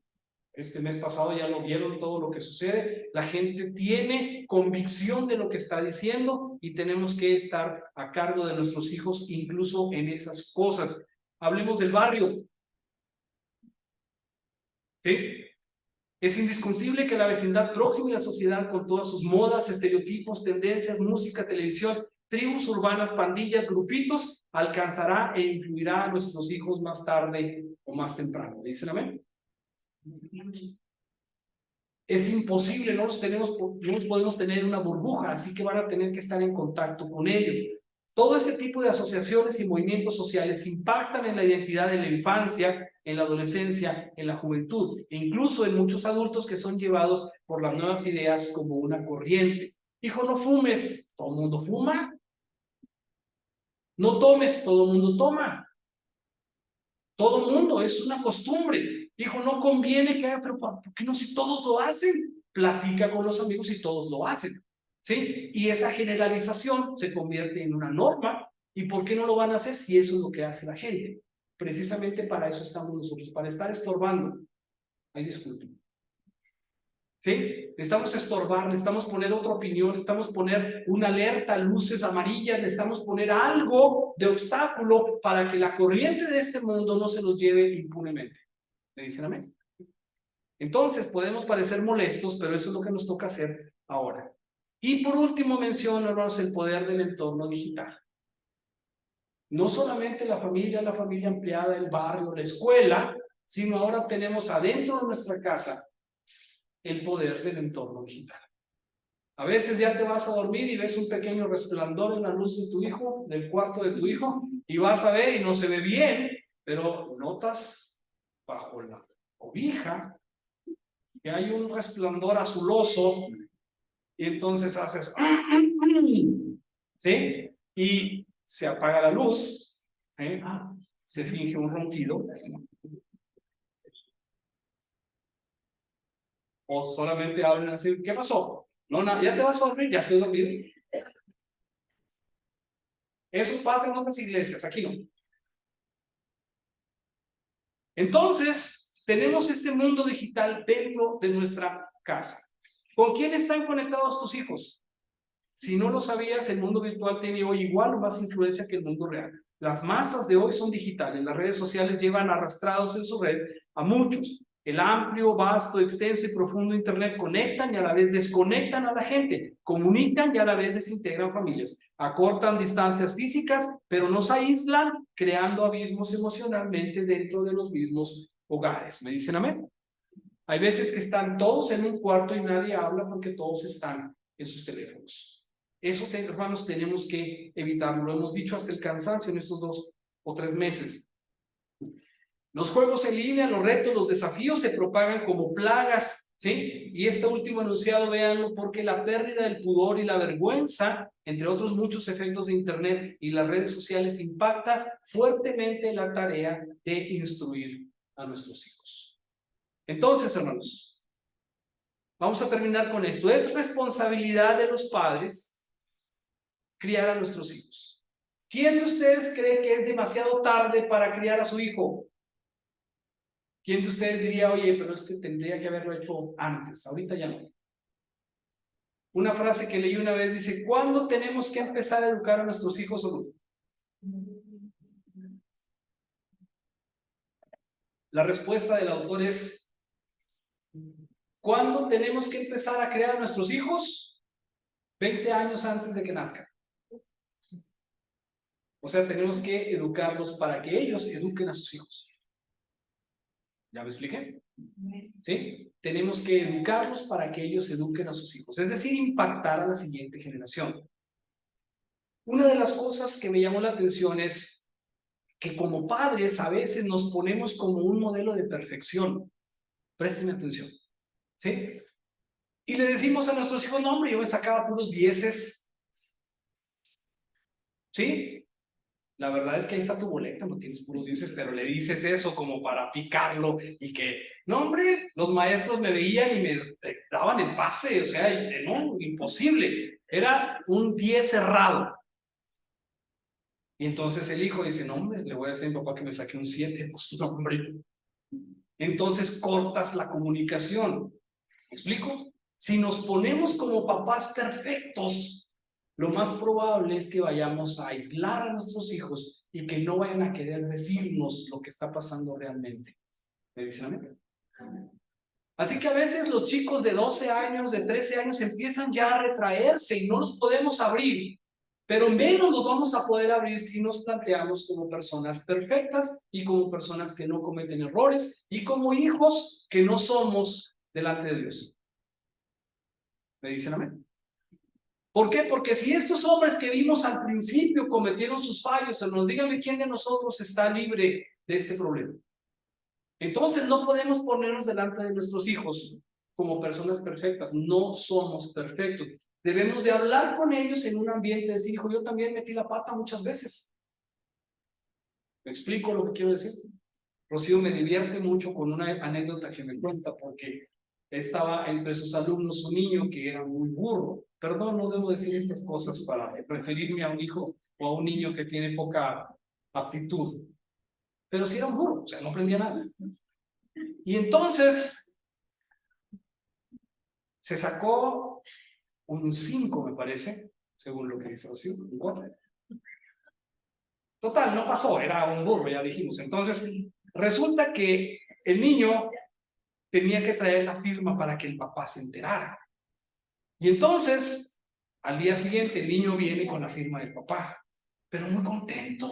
este mes pasado ya lo vieron todo lo que sucede. La gente tiene convicción de lo que está diciendo y tenemos que estar a cargo de nuestros hijos incluso en esas cosas. Hablemos del barrio. ¿Sí? Es indiscutible que la vecindad próxima y la sociedad con todas sus modas, estereotipos, tendencias, música, televisión, tribus urbanas, pandillas, grupitos, alcanzará e influirá a nuestros hijos más tarde o más temprano. ¿Dicen amén? Es imposible, no nos podemos tener una burbuja, así que van a tener que estar en contacto con ello. Todo este tipo de asociaciones y movimientos sociales impactan en la identidad de la infancia, en la adolescencia, en la juventud, e incluso en muchos adultos que son llevados por las nuevas ideas como una corriente. Hijo, no fumes, todo el mundo fuma. No tomes, todo el mundo toma. Todo el mundo, es una costumbre. Hijo, no conviene que haga, pero ¿por qué no si todos lo hacen? platica con los amigos y todos lo hacen, ¿sí? Y esa generalización se convierte en una norma. ¿Y por qué no lo van a hacer si eso es lo que hace la gente? Precisamente para eso estamos nosotros, para estar estorbando. Ay, disculpen. ¿Sí? Necesitamos estorbar, necesitamos poner otra opinión, necesitamos poner una alerta, luces amarillas, necesitamos poner algo de obstáculo para que la corriente de este mundo no se nos lleve impunemente. ¿Me dicen amén? Entonces podemos parecer molestos, pero eso es lo que nos toca hacer ahora. Y por último menciono, hermanos, el poder del entorno digital. No solamente la familia ampliada, el barrio, la escuela, sino ahora tenemos adentro de nuestra casa el poder del entorno digital. A veces ya te vas a dormir y ves un pequeño resplandor en la luz de tu hijo, del cuarto de tu hijo, y vas a ver y no se ve bien, pero notas bajo la cobija que hay un resplandor azuloso y entonces haces ¿sí? Y se apaga la luz, ¿eh? Se finge un ronquido o solamente hablan así, ¿qué pasó? No, nada, ya te vas a dormir, ya estoy dormido. Eso pasa en otras iglesias, aquí no. Entonces, tenemos este mundo digital dentro de nuestra casa. ¿Con quién están conectados tus hijos? Si no lo sabías, el mundo virtual tiene hoy igual o más influencia que el mundo real. Las masas de hoy son digitales. Las redes sociales llevan arrastrados en su red a muchos. El amplio, vasto, extenso y profundo Internet conectan y a la vez desconectan a la gente, comunican y a la vez desintegran familias, acortan distancias físicas, pero nos aíslan, creando abismos emocionalmente dentro de los mismos hogares. ¿Me dicen amén? Hay veces que están todos en un cuarto y nadie habla porque todos están en sus teléfonos. Eso, hermanos, tenemos que evitarlo. Lo hemos dicho hasta el cansancio en estos 2 o 3 meses. Los juegos en línea, los retos, los desafíos se propagan como plagas, ¿sí? Y este último enunciado, véanlo, porque la pérdida del pudor y la vergüenza, entre otros muchos efectos de Internet y las redes sociales, impacta fuertemente la tarea de instruir a nuestros hijos. Entonces, hermanos, vamos a terminar con esto. Es responsabilidad de los padres criar a nuestros hijos. ¿Quién de ustedes cree que es demasiado tarde para criar a su hijo? ¿Quién de ustedes diría, oye, pero es que tendría que haberlo hecho antes? Ahorita ya no. Una frase que leí una vez dice, ¿cuándo tenemos que empezar a educar a nuestros hijos o no? La respuesta del autor es, ¿cuándo tenemos que empezar a crear a nuestros hijos? 20 años antes de que nazcan. O sea, tenemos que educarlos para que ellos eduquen a sus hijos. ¿Ya me expliqué? ¿Sí? Tenemos que educarlos para que ellos eduquen a sus hijos. Es decir, impactar a la siguiente generación. Una de las cosas que me llamó la atención es que como padres a veces nos ponemos como un modelo de perfección. Presten atención. ¿Sí? Y le decimos a nuestros hijos, no, hombre, yo me sacaba puros 10. ¿Sí? La verdad es que ahí está tu boleta, no tienes puros 10, pero le dices eso como para picarlo y que, no, hombre, los maestros me veían y me daban el pase, o sea, no, imposible. Era un 10 cerrado. Y entonces el hijo dice, no, hombre, le voy a decir a mi papá que me saque un 7, pues no, hombre. Entonces cortas la comunicación. ¿Me explico? Si nos ponemos como papás perfectos, lo más probable es que vayamos a aislar a nuestros hijos y que no vayan a querer decirnos lo que está pasando realmente. ¿Me dicen amén? Así que a veces los chicos de 12 años, de 13 años empiezan ya a retraerse y no los podemos abrir, pero menos los vamos a poder abrir si nos planteamos como personas perfectas y como personas que no cometen errores y como hijos que no somos delante de Dios. ¿Me dicen amén? ¿Por qué? Porque si estos hombres que vimos al principio cometieron sus fallos, hermanos, díganme quién de nosotros está libre de este problema. Entonces no podemos ponernos delante de nuestros hijos como personas perfectas. No somos perfectos. Debemos de hablar con ellos en un ambiente de decir, hijo, yo también metí la pata muchas veces. ¿Me explico lo que quiero decir? Rocío me divierte mucho con una anécdota que me cuenta porque estaba entre sus alumnos un niño que era muy burro. Perdón, no debo decir estas cosas para referirme a un hijo o a un niño que tiene poca aptitud, pero sí era un burro, o sea, no aprendía nada. Y entonces se sacó un 5, me parece, según lo que dice Rocío, un 4. Total, no pasó, era un burro, ya dijimos. Entonces, resulta que el niño tenía que traer la firma para que el papá se enterara. Y entonces, al día siguiente, el niño viene con la firma del papá, pero muy contento.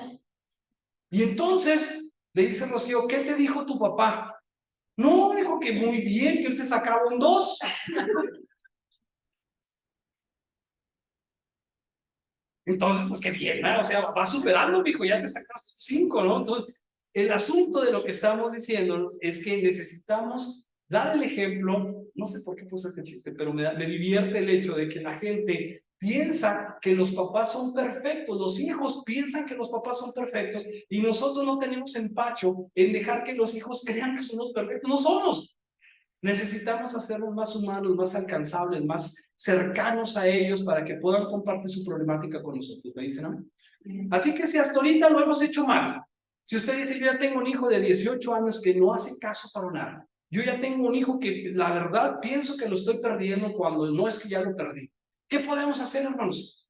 Y entonces le dice Rocío, ¿qué te dijo tu papá? No, dijo que muy bien, que él se sacaba un 2. Entonces, pues qué bien, ¿no? O sea, va superando, mijo, ya te sacaste un 5, ¿no? Entonces, el asunto de lo que estamos diciéndonos es que necesitamos dar el ejemplo. No sé por qué puse este chiste, pero me divierte el hecho de que la gente piensa que los papás son perfectos, los hijos piensan que los papás son perfectos y nosotros no tenemos empacho en dejar que los hijos crean que somos perfectos. No somos. Necesitamos hacerlos más humanos, más alcanzables, más cercanos a ellos para que puedan compartir su problemática con nosotros. ¿Me dicen a mí? Así que si hasta ahorita lo hemos hecho mal, si usted dice, yo ya tengo un hijo de 18 años que no hace caso para nada, yo ya tengo un hijo que la verdad pienso que lo estoy perdiendo cuando no es que ya lo perdí. ¿Qué podemos hacer, hermanos?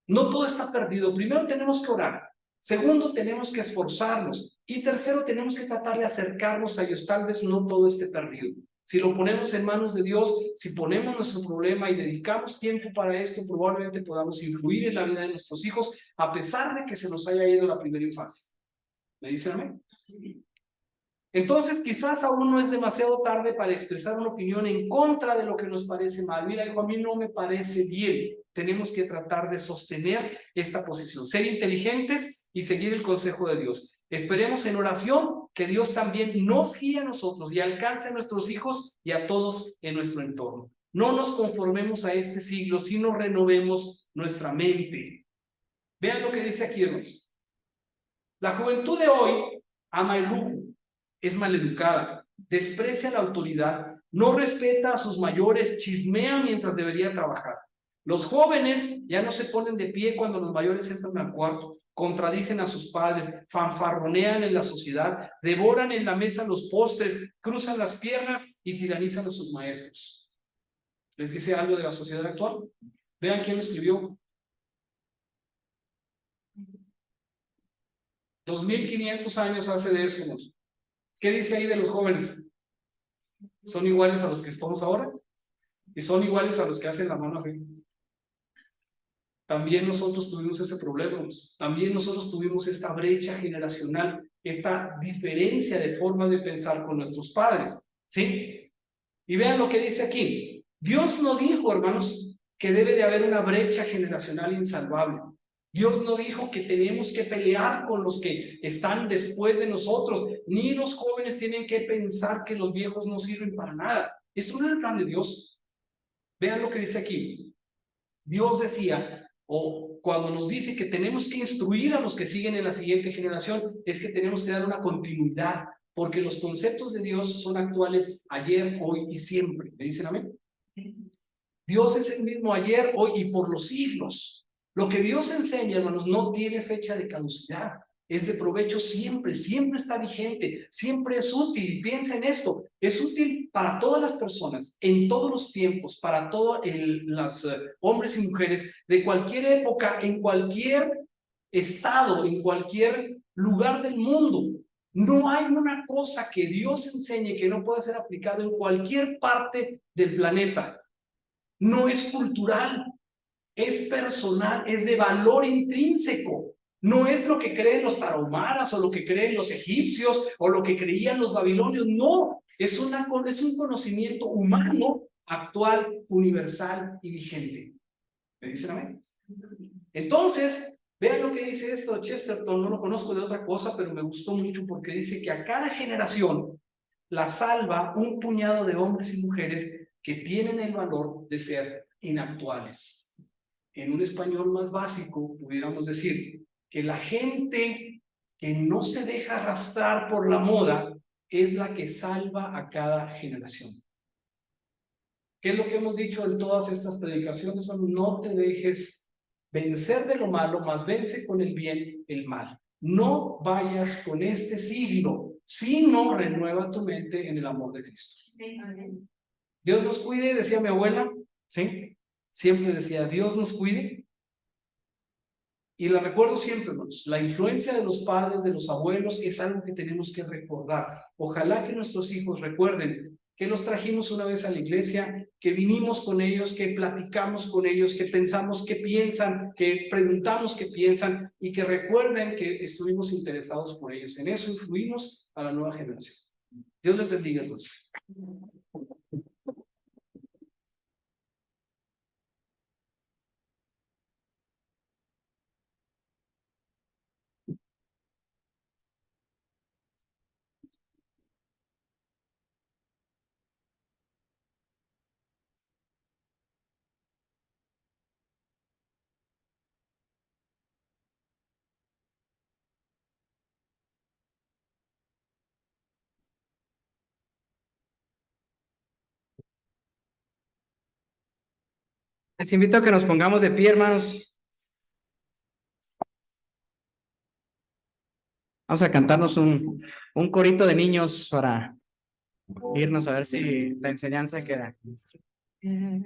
No todo está perdido. Primero tenemos que orar. Segundo, tenemos que esforzarnos. Y tercero, tenemos que tratar de acercarnos a ellos. Tal vez no todo esté perdido. Si lo ponemos en manos de Dios, si ponemos nuestro problema y dedicamos tiempo para esto, probablemente podamos influir en la vida de nuestros hijos, a pesar de que se nos haya ido la primera infancia. ¿Me dicen amén? Entonces, quizás aún no es demasiado tarde para expresar una opinión en contra de lo que nos parece mal. Mira, hijo, a mí no me parece bien. Tenemos que tratar de sostener esta posición, ser inteligentes y seguir el consejo de Dios. Esperemos en oración que Dios también nos guíe a nosotros y alcance a nuestros hijos y a todos en nuestro entorno. No nos conformemos a este siglo, sino renovemos nuestra mente. Vean lo que dice aquí, hermanos. La juventud de hoy ama el lujo, es maleducada, desprecia la autoridad, no respeta a sus mayores, chismea mientras debería trabajar. Los jóvenes ya no se ponen de pie cuando los mayores entran al cuarto, contradicen a sus padres, fanfarronean en la sociedad, devoran en la mesa los postres, cruzan las piernas y tiranizan a sus maestros. ¿Les dice algo de la sociedad actual? Vean quién lo escribió. 2500 años hace de eso, ¿no? ¿Qué dice ahí de los jóvenes? ¿Son iguales a los que estamos ahora? Y son iguales a los que hacen la mano así. También nosotros tuvimos ese problema. También nosotros tuvimos esta brecha generacional, esta diferencia de forma de pensar con nuestros padres. ¿Sí? Y vean lo que dice aquí. Dios no dijo, hermanos, que debe de haber una brecha generacional insalvable. Dios no dijo que tenemos que pelear con los que están después de nosotros, ni los jóvenes tienen que pensar que los viejos no sirven para nada. Esto no es el plan de Dios. Vean lo que dice aquí. Dios decía, o cuando nos dice que tenemos que instruir a los que siguen en la siguiente generación, es que tenemos que dar una continuidad, porque los conceptos de Dios son actuales ayer, hoy y siempre. ¿Me dicen amén? Dios es el mismo ayer, hoy y por los siglos. Lo que Dios enseña, hermanos, no tiene fecha de caducidad. Es de provecho siempre, siempre está vigente, siempre es útil. Y piensa en esto, es útil para todas las personas, en todos los tiempos, para todos los hombres y mujeres de cualquier época, en cualquier estado, en cualquier lugar del mundo. No hay una cosa que Dios enseñe que no pueda ser aplicado en cualquier parte del planeta. No es cultural, es personal, es de valor intrínseco. No es lo que creen los tarahumaras o lo que creen los egipcios o lo que creían los babilonios. No, es un conocimiento humano, actual, universal y vigente. ¿Me dicen amén? Entonces, vean lo que dice esto Chesterton. No lo conozco de otra cosa, pero me gustó mucho porque dice que a cada generación la salva un puñado de hombres y mujeres que tienen el valor de ser inactuales. En un español más básico, pudiéramos decir que la gente que no se deja arrastrar por la moda es la que salva a cada generación. ¿Qué es lo que hemos dicho en todas estas predicaciones? Bueno, no te dejes vencer de lo malo, más vence con el bien el mal. No vayas con este siglo, sino renueva tu mente en el amor de Cristo. Dios nos cuide, decía mi abuela, ¿sí? Siempre decía, Dios nos cuide. Y la recuerdo siempre, hermanos, la influencia de los padres, de los abuelos, es algo que tenemos que recordar. Ojalá que nuestros hijos recuerden que los trajimos una vez a la iglesia, que vinimos con ellos, que platicamos con ellos, que pensamos qué piensan, que preguntamos qué piensan y que recuerden que estuvimos interesados por ellos. En eso influimos a la nueva generación. Dios les bendiga a todos. Les invito a que nos pongamos de pie, hermanos. Vamos a cantarnos un corito de niños para irnos a ver si la enseñanza queda.